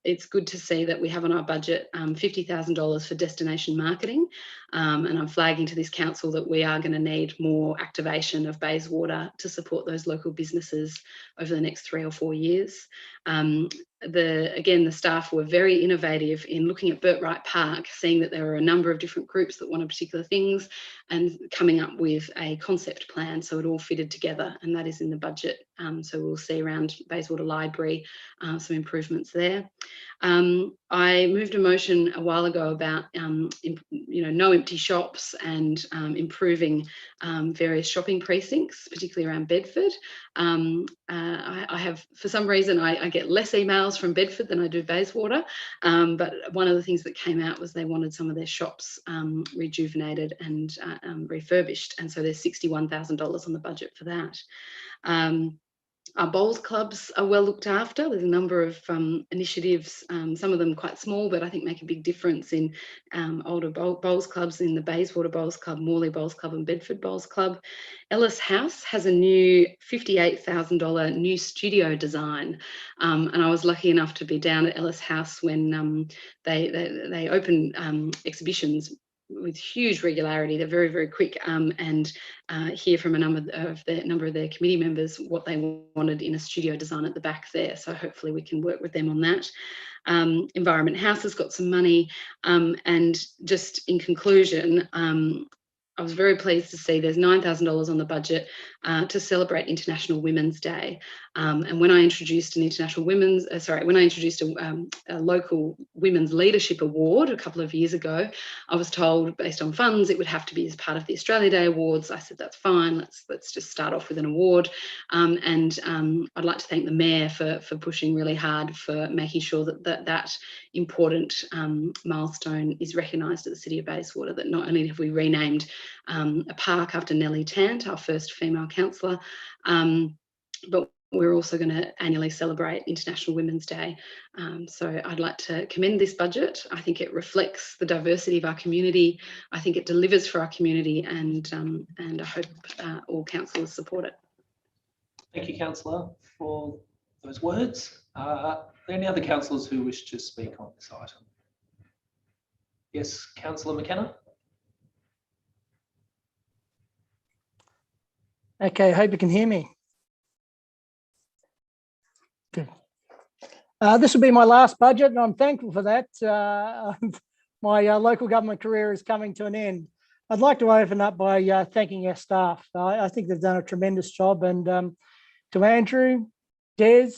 It's good to see that we have on our budget $50,000 for destination marketing, and I'm flagging to this council that we are going to need more activation of Bayswater to support those local businesses over the next 3 or 4 years. Again, the staff were very innovative in looking at Birtwright Park, seeing that there were a number of different groups that wanted particular things and coming up with a concept plan, so it all fitted together, and that is in the budget. So we'll see around Bayswater Library some improvements there. I moved a motion a while ago about no empty shops and improving various shopping precincts, particularly around Bedford. I have, for some reason, I get less emails from Bedford than I do Bayswater, but one of the things that came out was they wanted some of their shops rejuvenated and refurbished, and so there's $61,000 on the budget for that. Our bowls clubs are well looked after. There's a number of initiatives, some of them quite small, but I think make a big difference in older bowls clubs, in the Bayswater Bowls Club, Morley Bowls Club and Bedford Bowls Club. Ellis House has a new $58,000 new studio design, and I was lucky enough to be down at Ellis House when they open exhibitions with huge regularity. They're very, very quick, and hear from a number of their committee members what they wanted in a studio design at the back there. So hopefully we can work with them on that. Environment House has got some money, and just in conclusion, I was very pleased to see there's $9,000 on the budget to celebrate International Women's Day. And when I introduced a local Women's Leadership Award a couple of years ago, I was told, based on funds, it would have to be as part of the Australia Day Awards. I said, that's fine, let's just start off with an award. And I'd like to thank the Mayor for pushing really hard for making sure that important milestone is recognised at the City of Bayswater, that not only have we renamed a park after Nellie Tant, our first female councillor, but we're also going to annually celebrate International Women's Day. So I'd like to commend this budget. I think it reflects the diversity of our community. I think it delivers for our community, and I hope all councillors support it. Thank you, councillor, for those words. Are there any other councillors who wish to speak on this item? Yes, Councillor Mckenna. Okay, hope you can hear me. Good. This will be my last budget, and I'm thankful for that. My local government career is coming to an end. I'd like to open up by thanking our staff. I think they've done a tremendous job, and to Andrew, Des,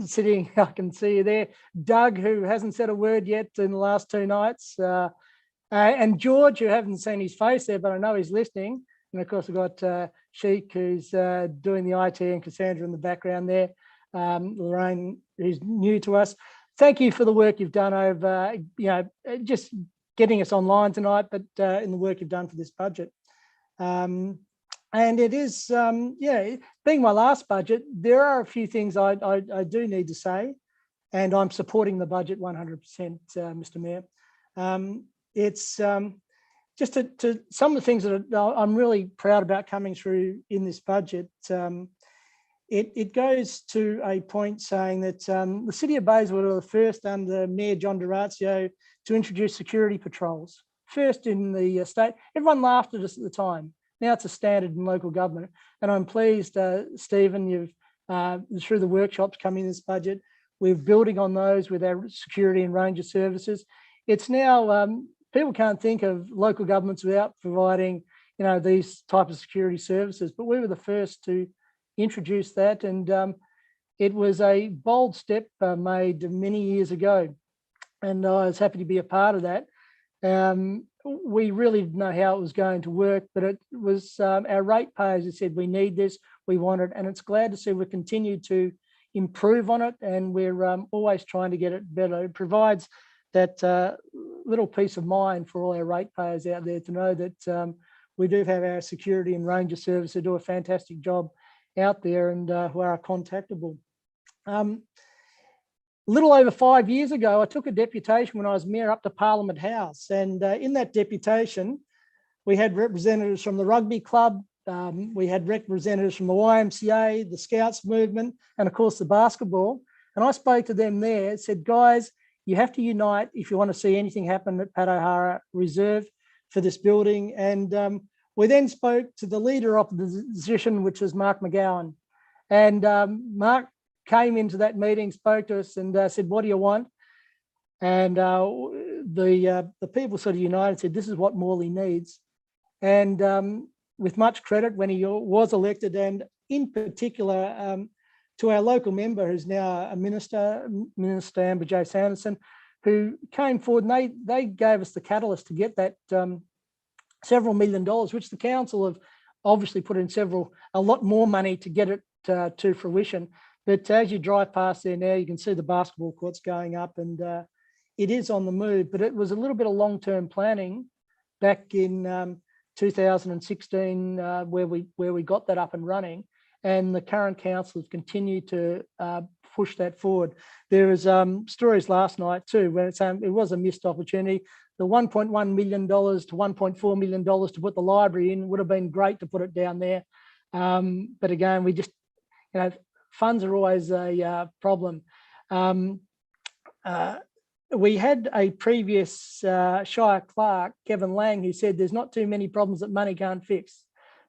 sitting, I can see you there, Doug, who hasn't said a word yet in the last 2 nights, and George, who haven't seen his face there, but I know he's listening. And of course, I've got Sheik, who's doing the IT, and Cassandra in the background there. Lorraine, who's new to us. Thank you for the work you've done over, just getting us online tonight, but in the work you've done for this budget. And it is, being my last budget, there are a few things I do need to say, and I'm supporting the budget 100%, Mr. Mayor. It's just to some of the things that I'm really proud about coming through in this budget. It goes to a point saying that the City of Bayswater were the first under Mayor John D'Orazio to introduce security patrols. First in the state. Everyone laughed at us at the time. Now it's a standard in local government. And I'm pleased, Stephen, you've, through the workshops coming in this budget, we're building on those with our security and ranger services. It's now, people can't think of local governments without providing, these type of security services, but we were the first to introduce that, and it was a bold step made many years ago, and I was happy to be a part of that. We really didn't know how it was going to work, but it was our ratepayers who said we need this, we want it, and it's glad to see we continue to improve on it, and we're always trying to get it better. It provides that little peace of mind for all our ratepayers out there to know that we do have our security and ranger service who do a fantastic job out there and who are contactable. A little over 5 years ago, I took a deputation when I was mayor up to Parliament House, and in that deputation, we had representatives from the rugby club, we had representatives from the YMCA, the Scouts movement, and of course the basketball. And I spoke to them there, said, guys, you have to unite if you want to see anything happen at Pat O'Hara Reserve for this building. And we then spoke to the leader of the opposition, which was Mark McGowan. And Mark came into that meeting, spoke to us and said, what do you want? And the people sort of united, said, this is what Morley needs. And with much credit when he was elected, and in particular to our local member who's now a minister, Minister Amber Jo Sanderson, who came forward and they gave us the catalyst to get that several $1 million, which the council have obviously put in a lot more money to get it to fruition. But as you drive past there now, you can see the basketball courts going up, and it is on the move. But it was a little bit of long-term planning back in 2016 where we got that up and running, and the current council has continued to push that forward. There was stories last night too, when it was a missed opportunity. The $1.1 million to $1.4 million to put the library in would have been great to put it down there. But again, we just, funds are always a problem. We had a previous Shire clerk, Kevin Lang, who said there's not too many problems that money can't fix.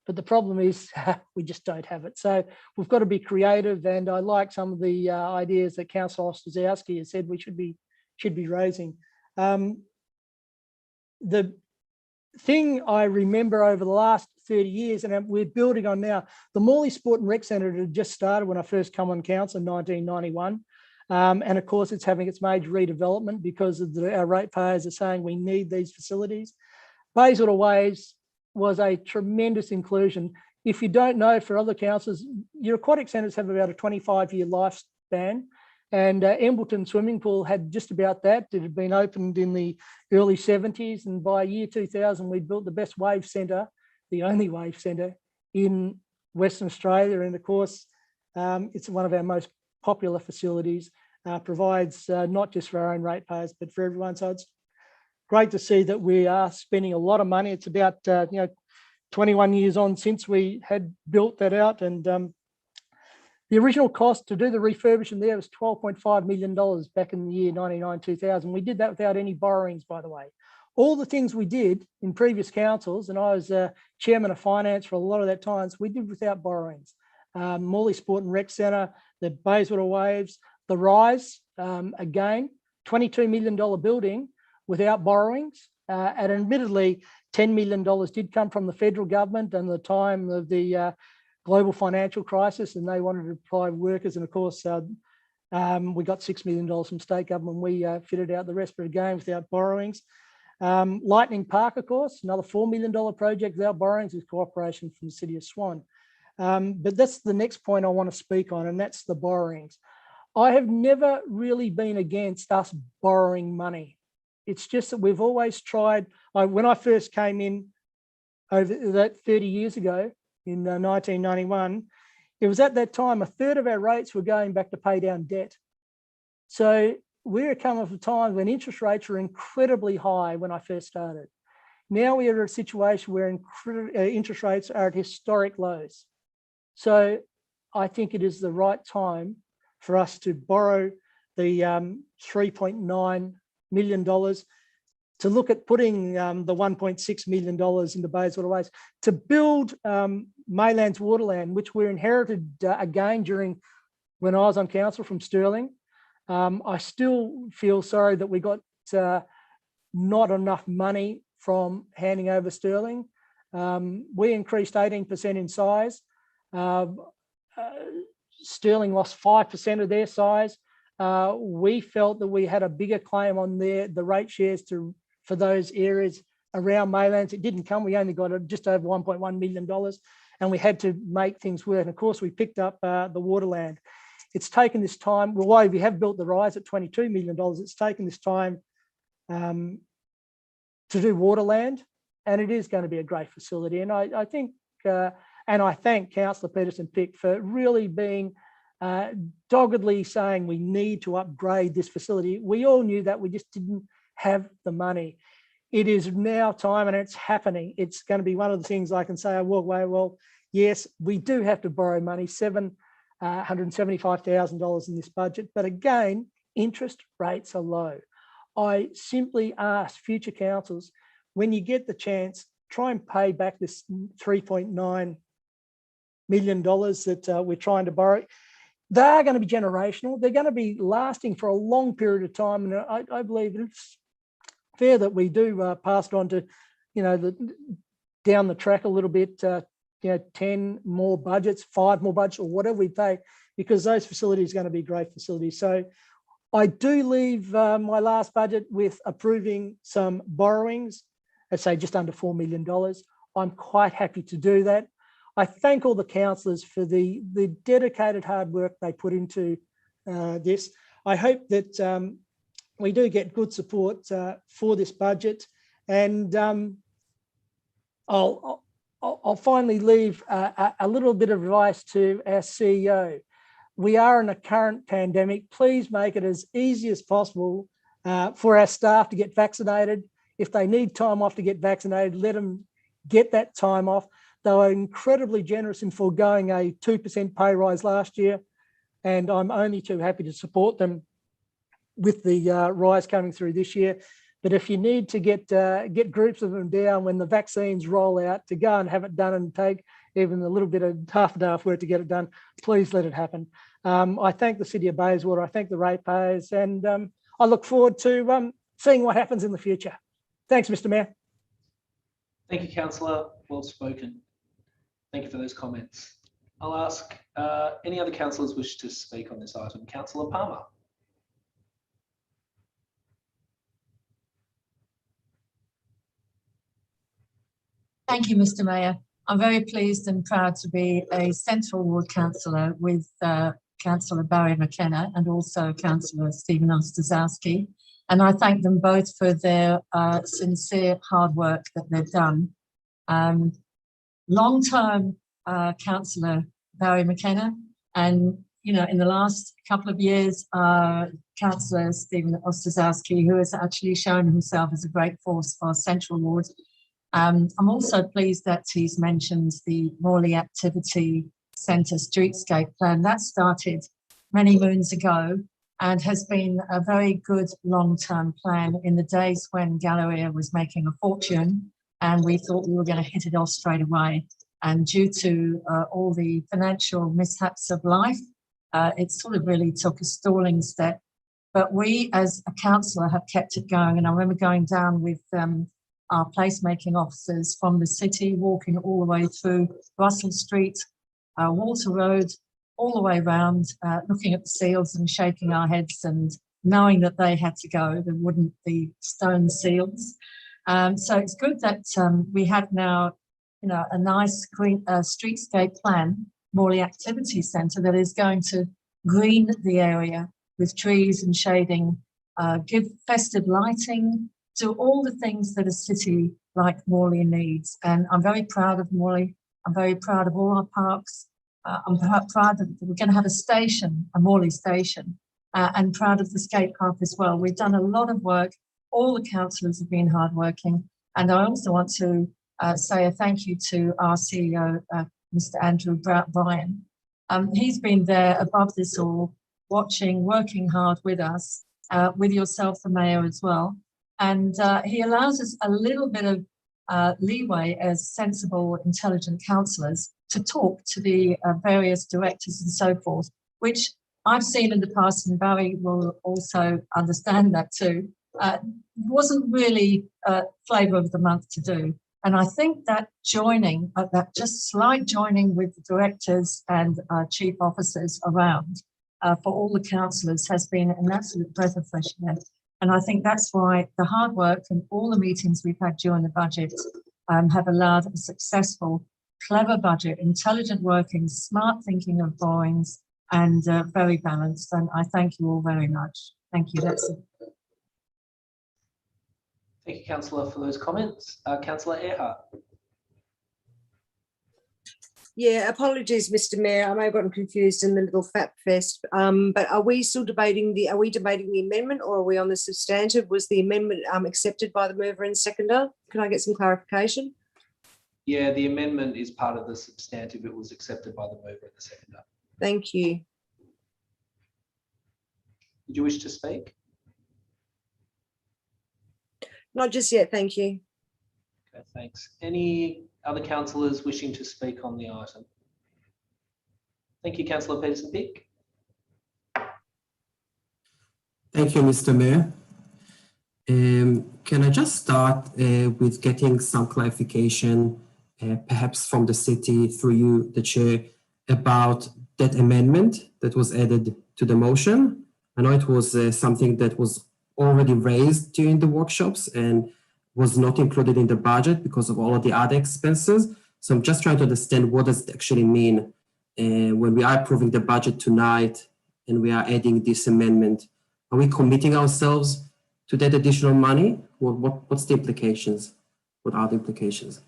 But the problem is we just don't have it. So we've got to be creative. And I like some of the ideas that Councillor Ostaszewski has said we should be raising. The thing I remember over the last 30 years, and we're building on now, the Morley Sport and Rec Centre had just started when I first come on council in 1991. And of course, it's having its major redevelopment because of our ratepayers are saying we need these facilities. Bayswater Waves was a tremendous inclusion. If you don't know, for other councils, your aquatic centres have about a 25-year lifespan. And Embleton Swimming Pool had just about that. It had been opened in the early 70s. And by year 2000, we built the best wave centre, the only wave centre in Western Australia. And of course, it's one of our most popular facilities, provides not just for our own ratepayers, but for everyone. So it's great to see that we are spending a lot of money. It's about 21 years on since we had built that out. And the original cost to do the refurbishment there was $12.5 million back in the year 99-2000. We did that without any borrowings, by the way. All the things we did in previous councils, and I was chairman of finance for a lot of that times, we did without borrowings. Morley Sport and Rec Centre, the Bayswater Waves, the Rise, again, $22 million building without borrowings. And admittedly, $10 million did come from the federal government and the time of the global financial crisis, and they wanted to apply workers. And of course, we got $6 million from state government. We fitted out the rest, but again, without borrowings. Lightning Park, of course, another $4 million project without borrowings with cooperation from the City of Swan. But that's the next point I want to speak on, and that's the borrowings. I have never really been against us borrowing money. It's just that we've always tried. When I first came in over that 30 years ago in 1991, it was at that time a third of our rates were going back to pay down debt. So we're coming from a time when interest rates were incredibly high when I first started. Now we are at a situation where interest rates are at historic lows. So I think it is the right time for us to borrow the $3.9 million to look at putting the $1.6 million into Bayswater Waste to build Maylands Waterland, which we inherited again during when I was on council from Stirling. I still feel sorry that we got not enough money from handing over Stirling. We increased 18% in size. Stirling lost 5% of their size. We felt that we had a bigger claim on the rate shares for those areas around Maylands. It didn't come. We only got just over $1.1 million, and we had to make things work. And of course, we picked up the Waterland. It's taken this time. Well, while we have built the Rise at $22 million, it's taken this time to do Waterland, and it is going to be a great facility. And I think, and I thank Councillor Peterson-Pick for really being doggedly saying we need to upgrade this facility. We all knew that, we just didn't have the money. It is now time, and it's happening. It's going to be one of the things I can say, I walk away, well, yes, we do have to borrow money, $775,000 in this budget. But again, interest rates are low. I simply ask future councils, when you get the chance, try and pay back this $3.9 million that we're trying to borrow. They are going to be generational. They're going to be lasting for a long period of time. And I believe it's fair that we do pass it on to, down the track a little bit, 10 more budgets, 5 more budgets, or whatever we take, because those facilities are going to be great facilities. So I do leave my last budget with approving some borrowings, let's say just under $4 million. I'm quite happy to do that. I thank all the councillors for the dedicated hard work they put into this. I hope that we do get good support for this budget. And I'll finally leave a little bit of advice to our CEO. We are in a current pandemic. Please make it as easy as possible for our staff to get vaccinated. If they need time off to get vaccinated, let them get that time off. They were incredibly generous in foregoing a 2% pay rise last year, and I'm only too happy to support them with the rise coming through this year. But if you need to get groups of them down when the vaccines roll out to go and have it done and take even a little bit of half a day off work to get it done, please let it happen. I thank the City of Bayswater, I thank the ratepayers, and I look forward to seeing what happens in the future. Thanks, Mr. Mayor. Thank you, Councillor. Well spoken. Thank you for those comments. I'll ask any other councillors wish to speak on this item. Councillor Palmer. Thank you, Mr. Mayor. I'm very pleased and proud to be a Central Ward councillor with Councillor Barry Mckenna and also Councillor Stephen Ostaszewski. And I thank them both for their sincere hard work that they've done. Long-term Councillor Barry Mckenna, and in the last couple of years, Councillor Stephen Ostaszewski, who has actually shown himself as a great force for Central Ward. I'm also pleased that he's mentioned the Morley Activity Centre Streetscape Plan. That started many moons ago and has been a very good long-term plan in the days when Galleria was making a fortune and we thought we were going to hit it off straight away. And due to all the financial mishaps of life, it sort of really took a stalling step. But we as a councillor have kept it going. And I remember going down with our placemaking officers from the city, walking all the way through Russell Street, Walter Road, all the way around, looking at the seals and shaking our heads and knowing that they had to go, the stone seals. So it's good that we have now, a nice green streetscape plan, Morley Activity Centre, that is going to green the area with trees and shading, give festive lighting, do all the things that a city like Morley needs. And I'm very proud of Morley. I'm very proud of all our parks. I'm proud that we're going to have a station, a Morley station, and proud of the skate park as well. We've done a lot of work. All the councillors have been hardworking. And I also want to say a thank you to our CEO, Mr. Andrew Bryan. He's been there above this all, watching, working hard with us, with yourself, the Mayor, as well. And he allows us a little bit of leeway as sensible, intelligent councillors to talk to the various directors and so forth, which I've seen in the past, and Barry will also understand that too, wasn't really flavour of the month to do. And I think that joining, that just slight joining with the directors and chief officers around for all the councillors has been an absolute breath of fresh air. And I think that's why the hard work and all the meetings we've had during the budget have allowed a successful, clever budget, intelligent working, smart thinking of borrowings, and very balanced. And I thank you all very much. Thank you. That's it. Thank you, Councillor, for those comments. Councillor Earhart. Yeah, apologies, Mr. Mayor. I may have gotten confused in the little FAP fest. But are we still debating the amendment, or are we on the substantive? Was the amendment accepted by the mover and seconder? Can I get some clarification? Yeah, the amendment is part of the substantive. It was accepted by the mover and the seconder. Thank you. Did you wish to speak? Not just yet, thank you. Okay, thanks. Any other councillors wishing to speak on the item? Thank you, Councillor Peterson-Pick. Thank you, Mr. Mayor. Can I just start with getting some clarification, perhaps from the city through you, the chair, about that amendment that was added to the motion? I know it was something that was already raised during the workshops and was not included in the budget because of all of the other expenses. So I'm just trying to understand what does it actually mean when we are approving the budget tonight and we are adding this amendment. Are we committing ourselves to that additional money? What's the implications? What are the implications?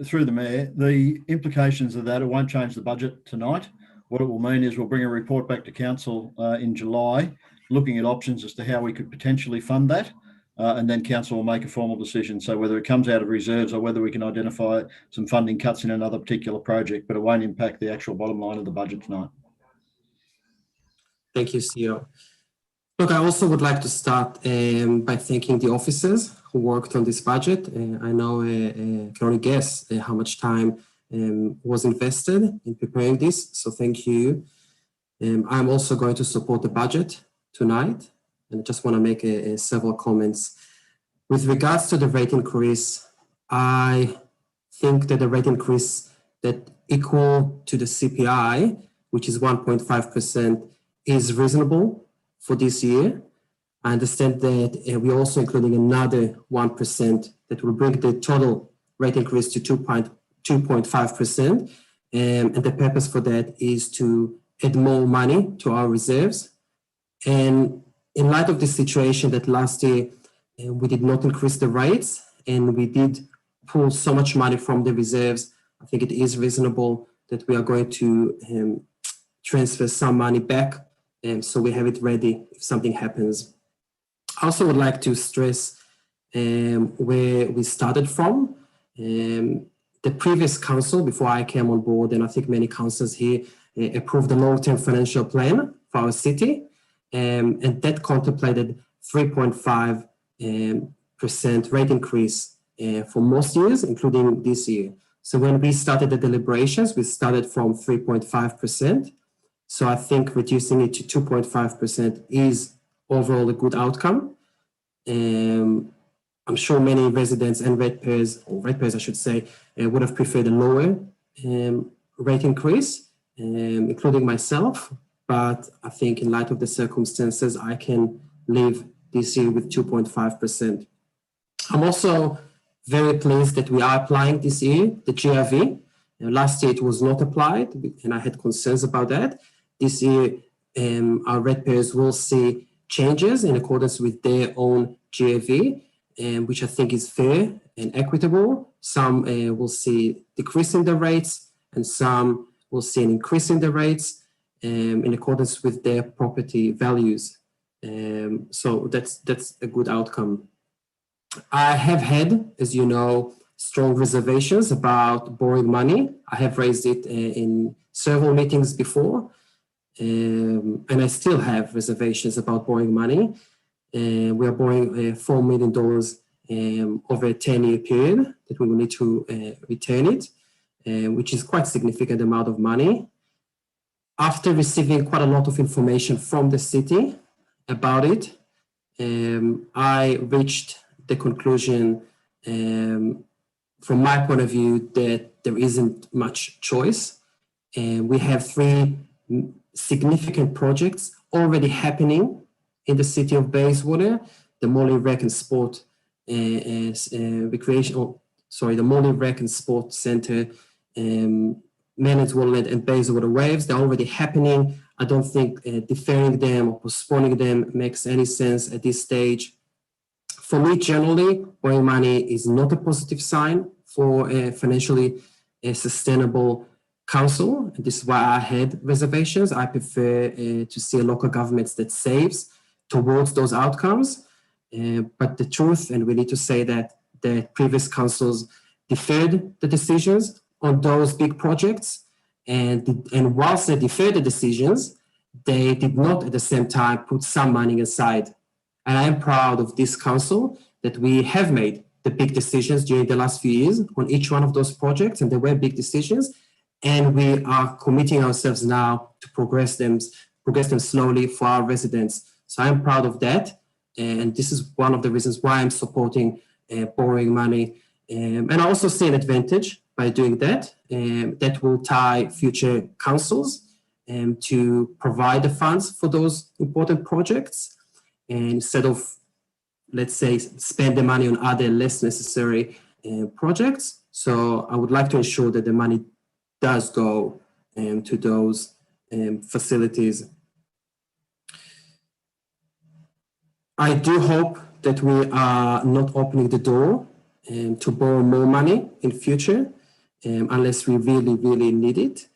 Through the Mayor, the implications of that, it won't change the budget tonight. What it will mean is we'll bring a report back to council in July, looking at options as to how we could potentially fund that. And then council will make a formal decision. So whether it comes out of reserves or whether we can identify some funding cuts in another particular project, but it won't impact the actual bottom line of the budget tonight. Thank you, CEO. Look, I also would like to start by thanking the officers who worked on this budget. I know I can only guess how much time was invested in preparing this. So thank you. I'm also going to support the budget tonight, and I just want to make several comments. With regards to the rate increase, I think that the rate increase that equal to the CPI, which is 1.5%, is reasonable for this year. I understand that we're also including another 1% that will bring the total rate increase to 2.5%. And the purpose for that is to add more money to our reserves. And in light of the situation that last year we did not increase the rates and we did pull so much money from the reserves, I think it is reasonable that we are going to transfer some money back, so we have it ready if something happens. I also would like to stress where we started from. The previous council, before I came on board, and I think many councillors here approved the long-term financial plan for our city. And that contemplated 3.5% rate increase for most years, including this year. So when we started the deliberations, we started from 3.5%. So I think reducing it to 2.5% is overall a good outcome. I'm sure many residents and ratepayers, I should say, would have preferred a lower rate increase, including myself. But I think in light of the circumstances, I can live this year with 2.5%. I'm also very pleased that we are applying this year the GRV. Last year it was not applied, and I had concerns about that. This year, our ratepayers will see changes in accordance with their own GRV, which I think is fair and equitable. Some will see decrease in the rates, and some will see an increase in the rates in accordance with their property values. So that's a good outcome. I have had, as you know, strong reservations about borrowing money. I have raised it in several meetings before, and I still have reservations about borrowing money. We are borrowing $4 million over a 10-year period that we will need to return it, which is quite a significant amount of money. After receiving quite a lot of information from the city about it, I reached the conclusion, from my point of view, that there isn't much choice. We have 3 significant projects already happening in the city of Bayswater: the Morley Rec and Sport the Morley Rec and Sport Centre, Manage Woodland and Bayswater Waves. They're already happening. I don't think deferring them or postponing them makes any sense at this stage. For me, generally, borrowing money is not a positive sign for a financially sustainable council. This is why I had reservations. I prefer to see a local government that saves towards those outcomes. But the truth, and we need to say that the previous councils deferred the decisions on those big projects. And whilst they deferred the decisions, they did not at the same time put some money aside. And I am proud of this council that we have made the big decisions during the last few years on each one of those projects, and they were big decisions. And we are committing ourselves now to progress them slowly for our residents. So I'm proud of that. And this is one of the reasons why I'm supporting borrowing money. And I also see an advantage by doing that. That will tie future councils to provide the funds for those important projects. And instead of, let's say, spend the money on other less necessary projects. So I would like to ensure that the money does go to those facilities. I do hope that we are not opening the door to borrow more money in future unless we really, really need it.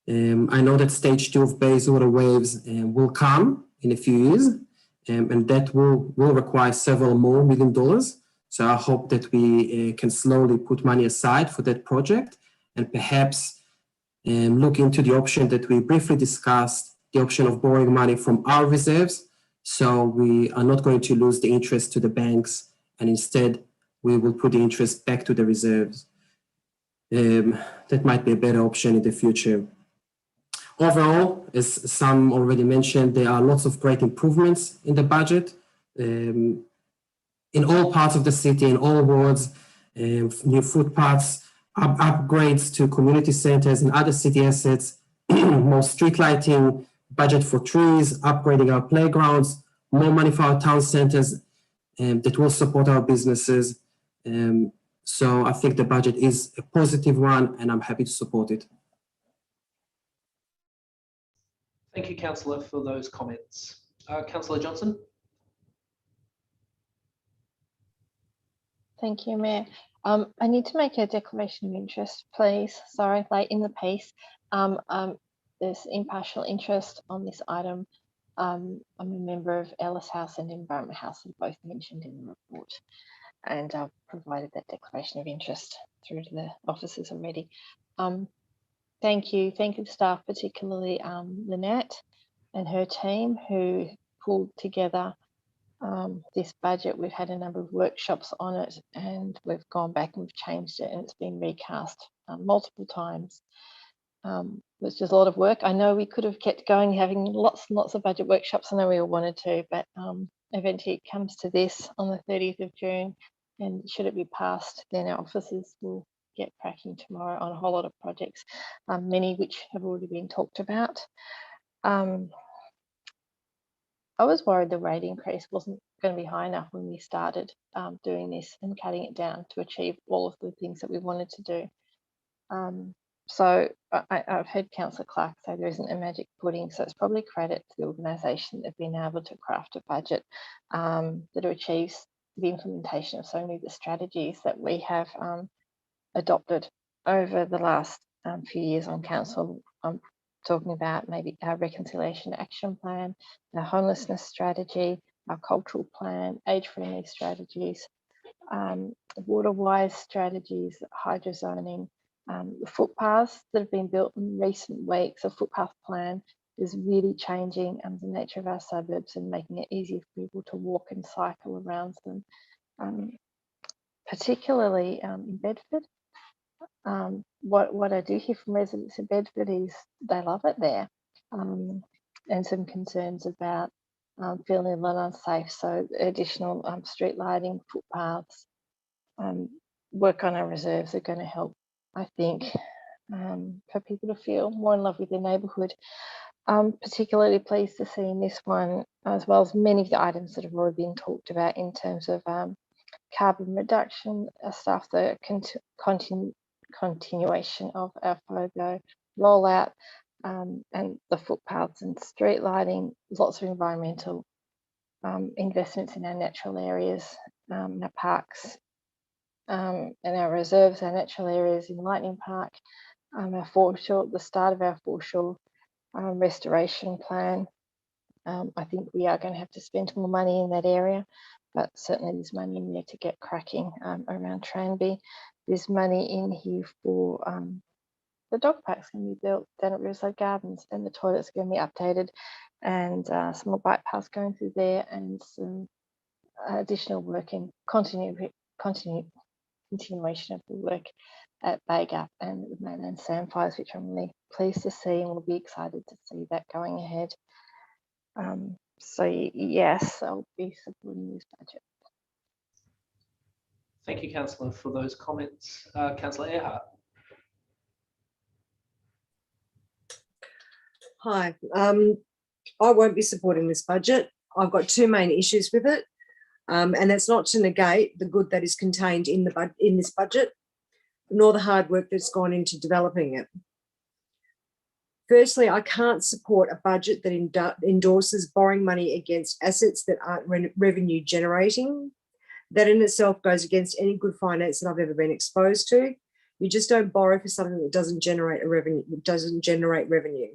I know that stage 2 of Bayswater Waves will come in a few years, and that will require several more $1 million. So I hope that we can slowly put money aside for that project, and perhaps look into the option that we briefly discussed, the option of borrowing money from our reserves. So we are not going to lose the interest to the banks, and instead we will put the interest back to the reserves. That might be a better option in the future. Overall, as some already mentioned, there are lots of great improvements in the budget in all parts of the city, in all wards, new footpaths, upgrades to community centers and other city assets, more street lighting, budget for trees, upgrading our playgrounds, more money for our town centers that will support our businesses. So I think the budget is a positive one, and I'm happy to support it. Thank you, Councillor, for those comments. Councillor Johnson. Thank you, Mayor. I need to make a declaration of interest, please. Sorry, late in the piece. There's impartial interest on this item. I'm a member of Ellis House and Environment House, both mentioned in the report, and I've provided that declaration of interest through to the officers already. Thank you to staff, particularly Lynette and her team who pulled together this budget. We've had a number of workshops on it, and we've gone back and we've changed it, and it's been recast multiple times. It's just a lot of work. I know we could have kept going, having lots and lots of budget workshops. I know we all wanted to, but eventually it comes to this on the 30th of June, and should it be passed, then our officers will get cracking tomorrow on a whole lot of projects, many which have already been talked about. I was worried the rate increase wasn't going to be high enough when we started doing this and cutting it down to achieve all of the things that we wanted to do. So I've heard Councillor Clark say there isn't a magic pudding, so it's probably credit to the organisation that have been able to craft a budget that achieves the implementation of so many of the strategies that we have adopted over the last few years on council. I'm talking about maybe our reconciliation action plan, our homelessness strategy, our cultural plan, age-friendly strategies, water-wise strategies, hydrozoning, the footpaths that have been built in recent weeks. A footpath plan is really changing the nature of our suburbs and making it easier for people to walk and cycle around them, particularly in Bedford. What I do hear from residents in Bedford is they love it there, and some concerns about feeling a lot unsafe. So additional street lighting, footpaths, work on our reserves are going to help, I think, for people to feel more in love with their neighbourhood. Particularly pleased to see in this one, as well as many of the items that have already been talked about in terms of carbon reduction stuff, the continuation of our FOGO rollout, and the footpaths and street lighting, lots of environmental investments in our natural areas, our parks, and our reserves, our natural areas in Lightning Park, our foreshore, the start of our foreshore restoration plan. I think we are going to have to spend more money in that area, but certainly there's money in there to get cracking around Tranby. There's money in here for the dog park's going to be built down at Riverside Gardens, and the toilets are going to be updated, and some more bike paths going through there, and some additional work in continuation of the work at Baygap and the Mainland Sandfires, which I'm really pleased to see, and we'll be excited to see that going ahead. So yes, I'll be supporting this budget. Thank you, Councillor, for those comments. Councillor Earhart. Hi, I won't be supporting this budget. I've got two main issues with it, and that's not to negate the good that is contained in this budget, nor the hard work that's gone into developing it. Firstly, I can't support a budget that endorses borrowing money against assets that aren't revenue generating. That in itself goes against any good finance that I've ever been exposed to. You just don't borrow for something that doesn't generate revenue.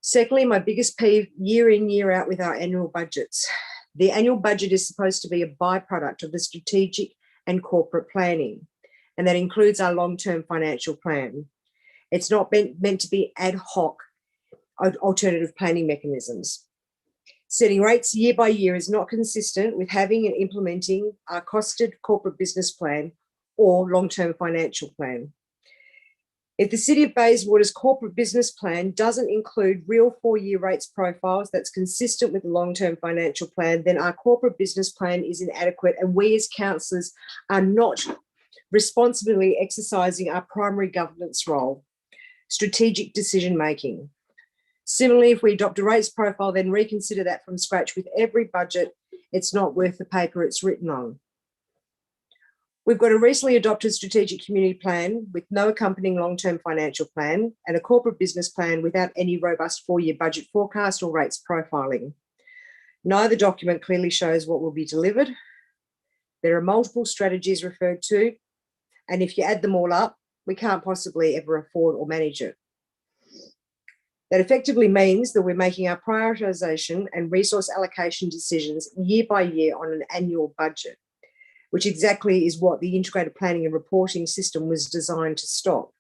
Secondly, my biggest peeve year in, year out with our annual budgets. The annual budget is supposed to be a byproduct of the strategic and corporate planning, and that includes our long-term financial plan. It's not meant to be ad hoc alternative planning mechanisms. Setting rates year by year is not consistent with having and implementing our costed corporate business plan or long-term financial plan. If the City of Bayswater's corporate business plan doesn't include real 4-year rates profiles that's consistent with the long-term financial plan, then our corporate business plan is inadequate, and we as councillors are not responsibly exercising our primary governance role, strategic decision-making. Similarly, if we adopt a rates profile, then reconsider that from scratch with every budget, it's not worth the paper it's written on. We've got a recently adopted strategic community plan with no accompanying long-term financial plan, and a corporate business plan without any robust 4-year budget forecast or rates profiling. Neither document clearly shows what will be delivered. There are multiple strategies referred to, and if you add them all up, we can't possibly ever afford or manage it. That effectively means that we're making our prioritisation and resource allocation decisions year by year on an annual budget, which exactly is what the integrated planning and reporting system was designed to stop.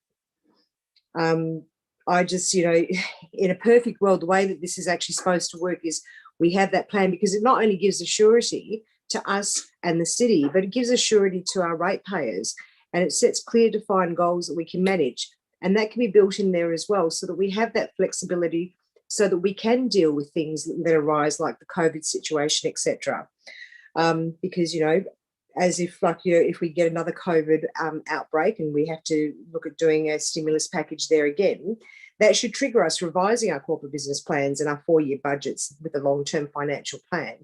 I just, in a perfect world, the way that this is actually supposed to work is we have that plan, because it not only gives a surety to us and the city, but it gives a surety to our ratepayers, and it sets clear defined goals that we can manage. And that can be built in there as well, so that we have that flexibility, so that we can deal with things that arise like the COVID situation, etc. Because, as if if we get another COVID outbreak and we have to look at doing a stimulus package there again, that should trigger us revising our corporate business plans and our 4-year budgets with a long-term financial plan.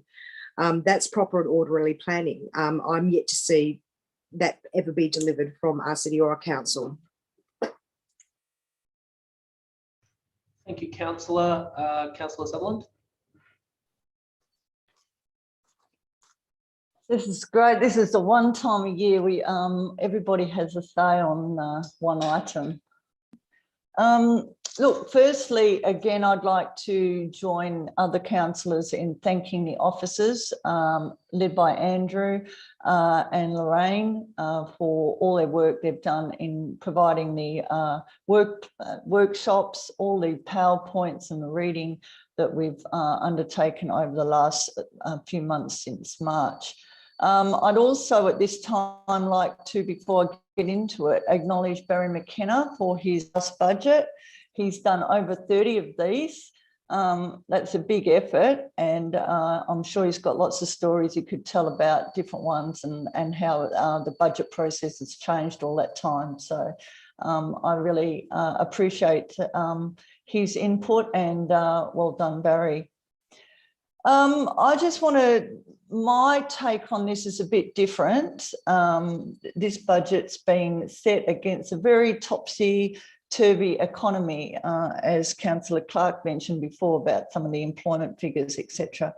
That's proper and orderly planning. I'm yet to see that ever be delivered from our city or our council. Thank you, Councillor. Councillor Sutherland. This is great. This is the one time a year we everybody has a say on one item. Look, firstly, again, I'd like to join other councillors in thanking the officers led by Andrew and Lorraine for all their work they've done in providing the workshops, all the PowerPoints and the reading that we've undertaken over the last few months since March. I'd also at this time like to, before I get into it, acknowledge Barry McKenna for his last budget. He's done over 30 of these. That's a big effort, and I'm sure he's got lots of stories he could tell about different ones and how the budget process has changed all that time. So I really appreciate his input, and well done, Barry. I just want to, my take on this is a bit different. This budget's been set against a very topsy-turvy economy, as Councillor Clark mentioned before about some of the employment figures, etc.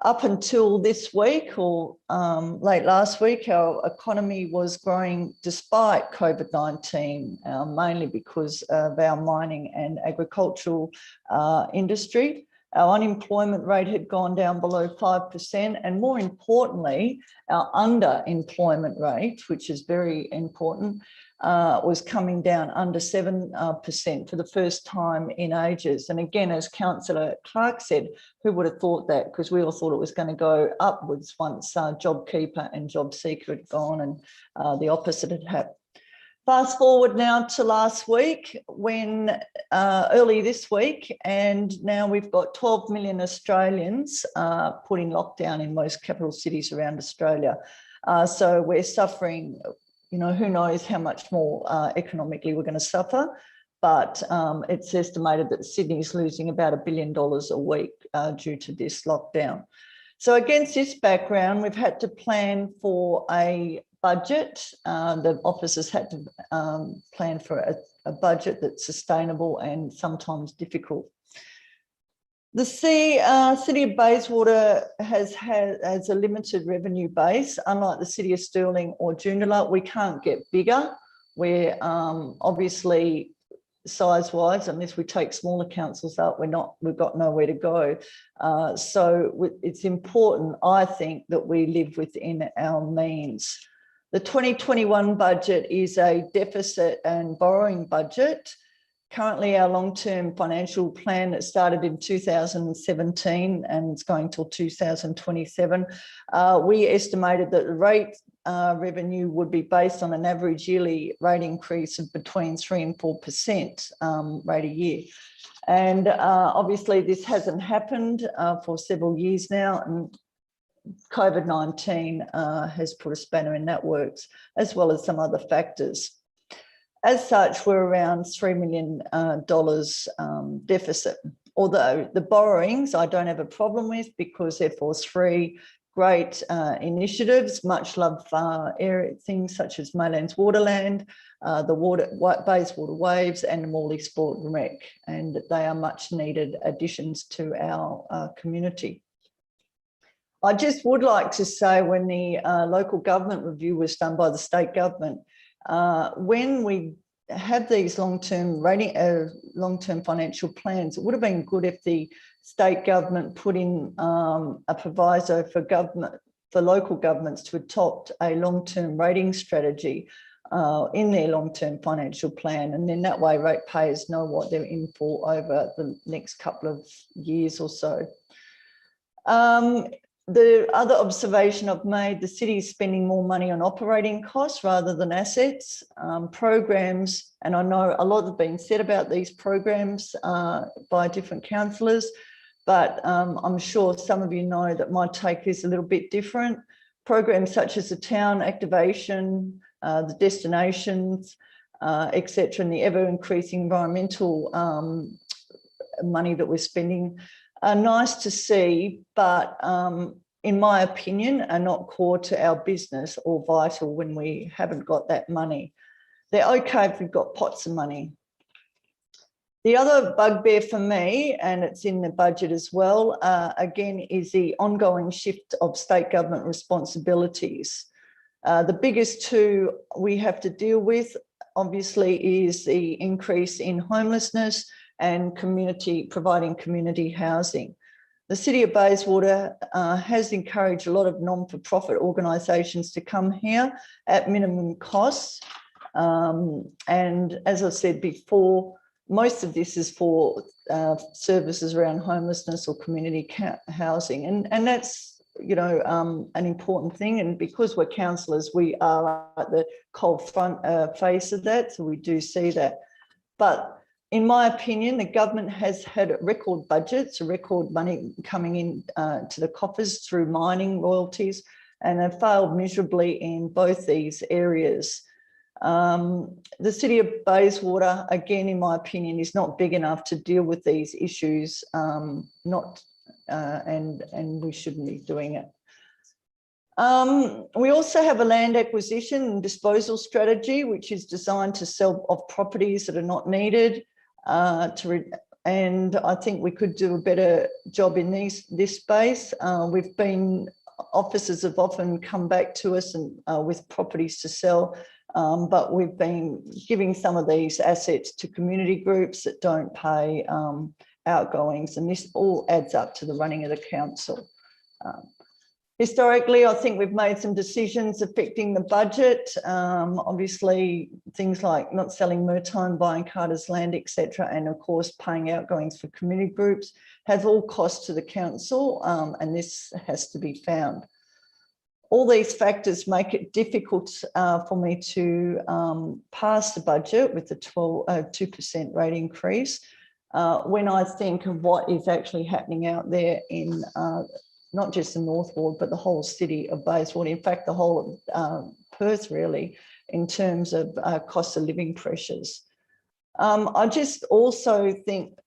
Up until this week or late last week, our economy was growing despite COVID-19, mainly because of our mining and agricultural industry. Our unemployment rate had gone down below 5%, and more importantly, our underemployment rate, which is very important, was coming down under 7% for the first time in ages. And again, as Councillor Clark said, who would have thought that? Because we all thought it was going to go upwards once JobKeeper and JobSeeker had gone, and the opposite had happened. Fast forward now to last week, when early this week, and now we've got 12 million Australians put in lockdown in most capital cities around Australia. So we're suffering, you know, who knows how much more economically we're going to suffer, but it's estimated that Sydney's losing about $1 billion a week due to this lockdown. So against this background, we've had to plan for a budget. The officers had to plan for a budget that's sustainable and sometimes difficult. The city of Bayswater has a limited revenue base. Unlike the city of Stirling or Joondalup, we can't get bigger. We're obviously size-wise, unless we take smaller councils up, we've got nowhere to go. So it's important, I think, that we live within our means. The 2021 budget is a deficit and borrowing budget. Currently, our long-term financial plan that started in 2017 and it's going till 2027, we estimated that the rate revenue would be based on an average yearly rate increase of between 3% and 4% rate a year. And obviously this hasn't happened for several years now, and COVID-19 has put a spanner in that works, as well as some other factors. As such, we're around $3 million deficit, although the borrowings I don't have a problem with, because they're for three great initiatives, much loved things such as Maylands Waterland, the Bayswater Waves and the Morley Sport and Rec, and they are much needed additions to our community. I just would like to say, when the local government review was done by the state government, when we have these long-term financial plans, it would have been good if the state government put in a proviso for local governments to adopt a long-term rating strategy in their long-term financial plan, and then that way ratepayers know what they're in for over the next couple of years or so. The other observation I've made, the city is spending more money on operating costs rather than assets. Programs, and I know a lot has been said about these programs by different councillors, but I'm sure some of you know that my take is a little bit different. Programs such as the town activation, the destinations, etc., and the ever-increasing environmental money that we're spending are nice to see, but in my opinion, are not core to our business or vital when we haven't got that money. They're okay if we've got pots of money. The other bugbear for me, and it's in the budget as well, again, is the ongoing shift of state government responsibilities. The biggest two we have to deal with, obviously, is the increase in homelessness and providing community housing. The City of Bayswater has encouraged a lot of non-for-profit organisations to come here at minimum costs. And as I said before, most of this is for services around homelessness or community housing. And that's, you know, an important thing. And because we're councillors, we are at the cold front face of that. So we do see that. But in my opinion, the government has had record budgets, record money coming in to the coffers through mining royalties, and have failed miserably in both these areas. The City of Bayswater, again, in my opinion, is not big enough to deal with these issues, and we shouldn't be doing it. We also have a land acquisition and disposal strategy, which is designed to sell off properties that are not needed. And I think we could do a better job in this space. Officers have often come back to us and with properties to sell, but we've been giving some of these assets to community groups that don't pay outgoings, and this all adds up to the running of the council. Historically, I think we've made some decisions affecting the budget. Obviously, things like not selling Murtone, buying Carter's land, etc., and of course paying outgoings for community groups have all cost to the council, and this has to be found. All these factors make it difficult for me to pass the budget with the 2% rate increase when I think of what is actually happening out there in not just the North Ward, but the whole city of Bayswater, in fact, the whole of Perth, really, in terms of cost of living pressures. I just also think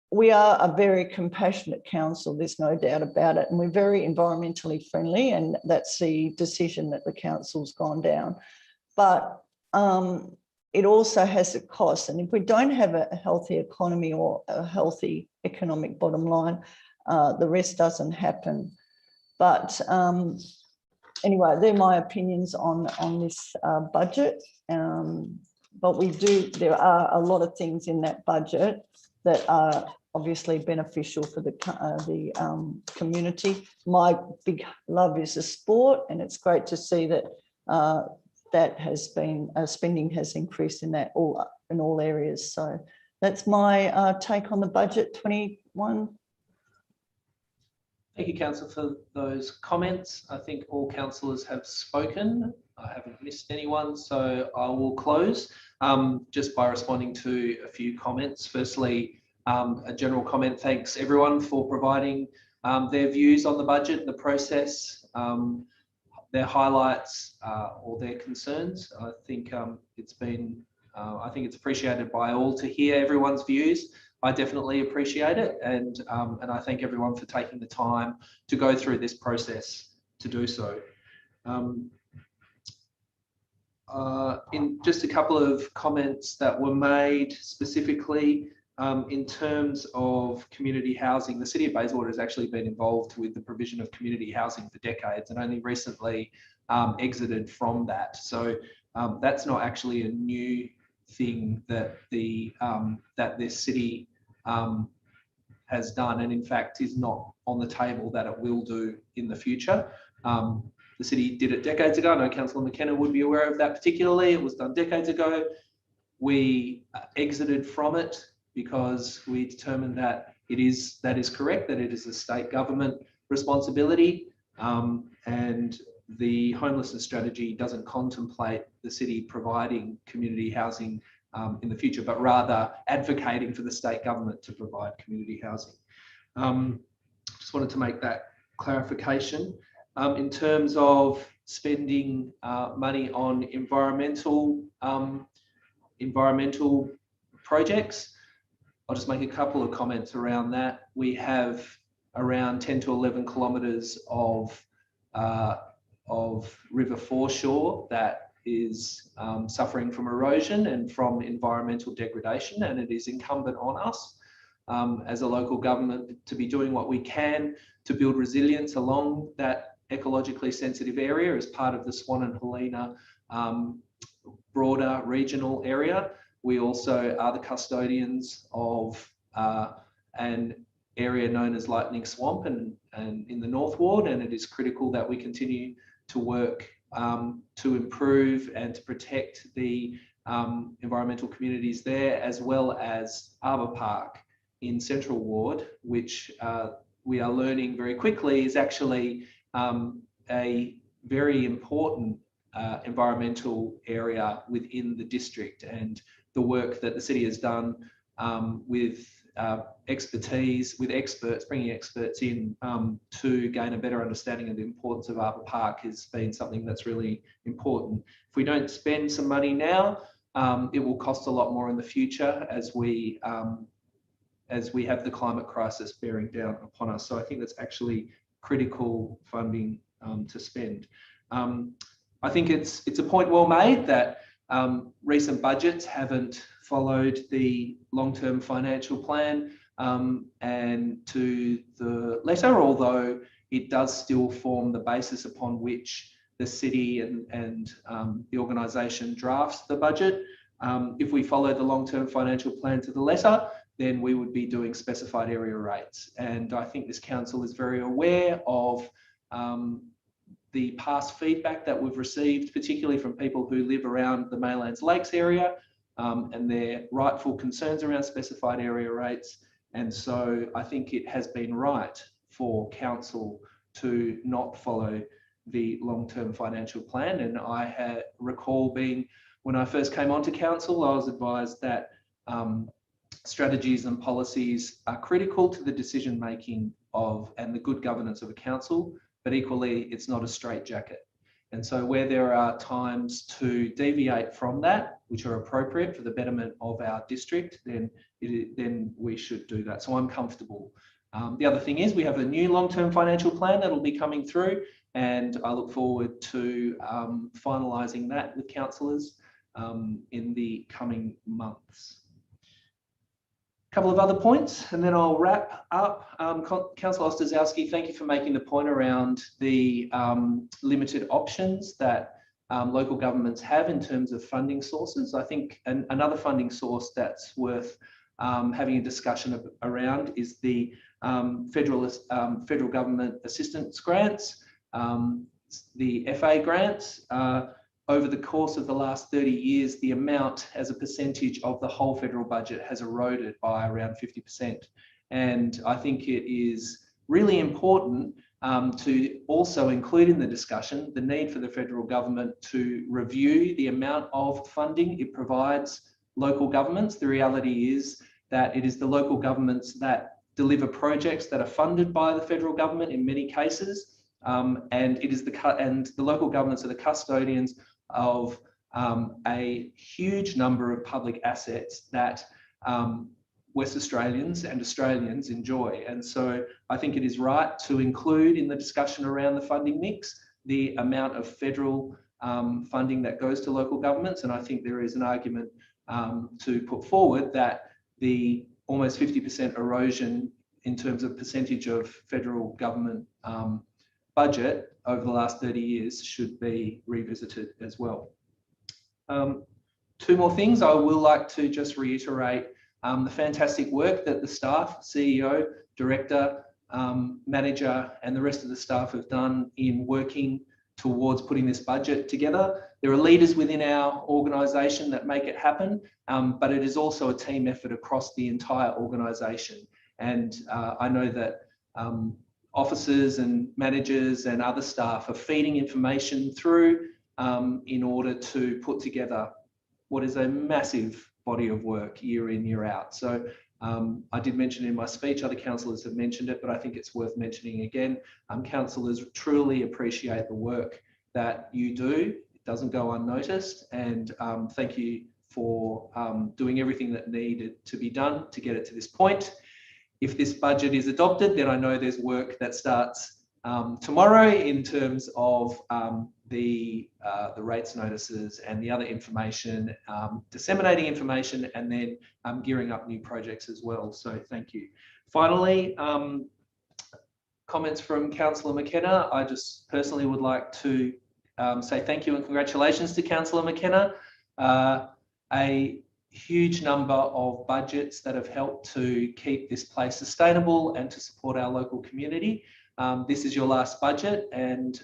we are a very compassionate council, there's no doubt about it, and we're very environmentally friendly, and that's the decision that the council's gone down. But it also has a cost, and if we don't have a healthy economy or a healthy economic bottom line, the rest doesn't happen. But anyway, they're my opinions on this budget. But there are a lot of things in that budget that are obviously beneficial for the community. My big love is the sport, and it's great to see that that has been spending has increased in all areas. So that's my take on the budget 21. Thank you, Councillor, for those comments. I think all councillors have spoken. I haven't missed anyone, so I will close just by responding to a few comments. Firstly, a general comment. Thanks everyone for providing their views on the budget and the process, their highlights or their concerns. I think it's appreciated by all to hear everyone's views. I definitely appreciate it, and I thank everyone for taking the time to go through this process to do so. In just a couple of comments that were made specifically in terms of community housing, the City of Bayswater has actually been involved with the provision of community housing for decades and only recently exited from that. So that's not actually a new thing that this city has done, and in fact is not on the table that it will do in the future. The city did it decades ago. I know Councillor Mckenna would be aware of that particularly. It was done decades ago. We exited from it because we determined that that is correct, that it is a state government responsibility, and the homelessness strategy doesn't contemplate the city providing community housing in the future, but rather advocating for the state government to provide community housing. Just wanted to make that clarification. In terms of spending money on environmental projects, I'll just make a couple of comments around that. We have around 10 to 11 kilometres of river foreshore that is suffering from erosion and from environmental degradation, and it is incumbent on us as a local government to be doing what we can to build resilience along that ecologically sensitive area as part of the Swan and Helena broader regional area. We also are the custodians of an area known as Lightning Swamp and in the North Ward, and it is critical that we continue to work to improve and to protect the environmental communities there, as well as Arbour Park in Central Ward, which we are learning very quickly is actually a very important environmental area within the district, and the work that the city has done with expertise, with experts, bringing experts in to gain a better understanding of the importance of Arbour Park has been something that's really important. If we don't spend some money now, it will cost a lot more in the future as we have the climate crisis bearing down upon us. So I think that's actually critical funding to spend. I think it's a point well made that recent budgets haven't followed the long-term financial plan and to the letter, although it does still form the basis upon which the city and the organisation drafts the budget. If we follow the long-term financial plan to the letter, then we would be doing specified area rates. And I think this council is very aware of the past feedback that we've received, particularly from people who live around the Maylands Lakes area and their rightful concerns around specified area rates. And so I think it has been right for council to not follow the long-term financial plan. And I recall when I first came onto council, I was advised that strategies and policies are critical to the decision-making of and the good governance of a council, but equally it's not a straitjacket. And so where there are times to deviate from that, which are appropriate for the betterment of our district, then we should do that. So I'm comfortable. The other thing is we have a new long-term financial plan that will be coming through, and I look forward to finalising that with councillors in the coming months. A couple of other points and then I'll wrap up. Councillor Ostaszewski, thank you for making the point around the limited options that local governments have in terms of funding sources. I think another funding source that's worth having a discussion around is the federal government assistance grants, the FA grants. Over the course of the last 30 years, the amount as a percentage of the whole federal budget has eroded by around 50%. And I think it is really important to also include in the discussion the need for the federal government to review the amount of funding it provides local governments. The reality is that it is the local governments that deliver projects that are funded by the federal government in many cases, and the local governments are the custodians of a huge number of public assets that West Australians and Australians enjoy. And so I think it is right to include in the discussion around the funding mix the amount of federal funding that goes to local governments. And I think there is an argument to put forward that the almost 50% erosion in terms of percentage of federal government budget over the last 30 years should be revisited as well. Two more things. I will like to just reiterate the fantastic work that the staff, CEO, director, manager, and the rest of the staff have done in working towards putting this budget together. There are leaders within our organisation that make it happen, but it is also a team effort across the entire organisation. And I know that officers and managers and other staff are feeding information through in order to put together what is a massive body of work year in, year out. So I did mention in my speech, other councillors have mentioned it, but I think it's worth mentioning again. Councillors truly appreciate the work that you do. It doesn't go unnoticed, and thank you for doing everything that needed to be done to get it to this point. If this budget is adopted, then I know there's work that starts tomorrow in terms of the rates notices and the other information, disseminating information, and then gearing up new projects as well. So thank you. Finally, comments from Councillor Mckenna. I just personally would like to say thank you and congratulations to Councillor Mckenna. A huge number of budgets that have helped to keep this place sustainable and to support our local community. This is your last budget, and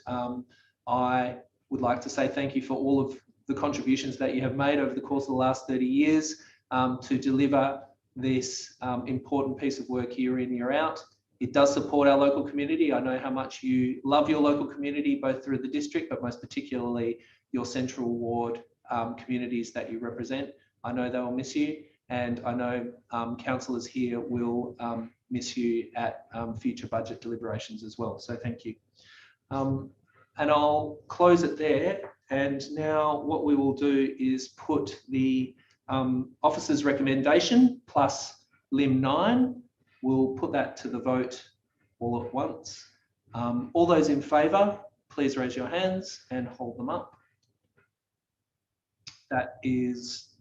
I would like to say thank you for all of the contributions that you have made over the course of the last 30 years to deliver this important piece of work year in, year out. It does support our local community. I know how much you love your local community, both through the district, but most particularly your Central Ward communities that you represent. I know they will miss you, and I know councillors here will miss you at future budget deliberations as well. So thank you. And I'll close it there. And now what we will do is put the officer's recommendation plus Lim 9. We'll put that to the vote all at once. All those in favour, please raise your hands and hold them up. That is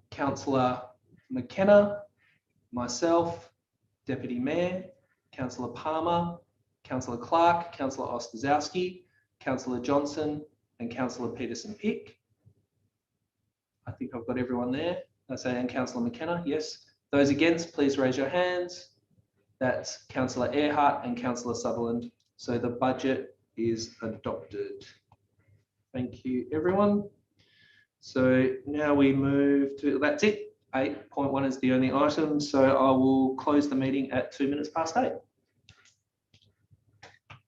Councillor Mckenna, myself, Deputy Mayor, Councillor Palmer, Councillor Clark, Councillor Ostaszowski, Councillor Johnson, and Councillor Peterson-Pick. I think I've got everyone there. I say, and Councillor McKenna, yes. Those against, please raise your hands. That's Councillor Earhart and Councillor Sutherland. So the budget is adopted. Thank you, everyone. So now we move to, that's it. 8.1 is the only item. So I will close the meeting at 8:02.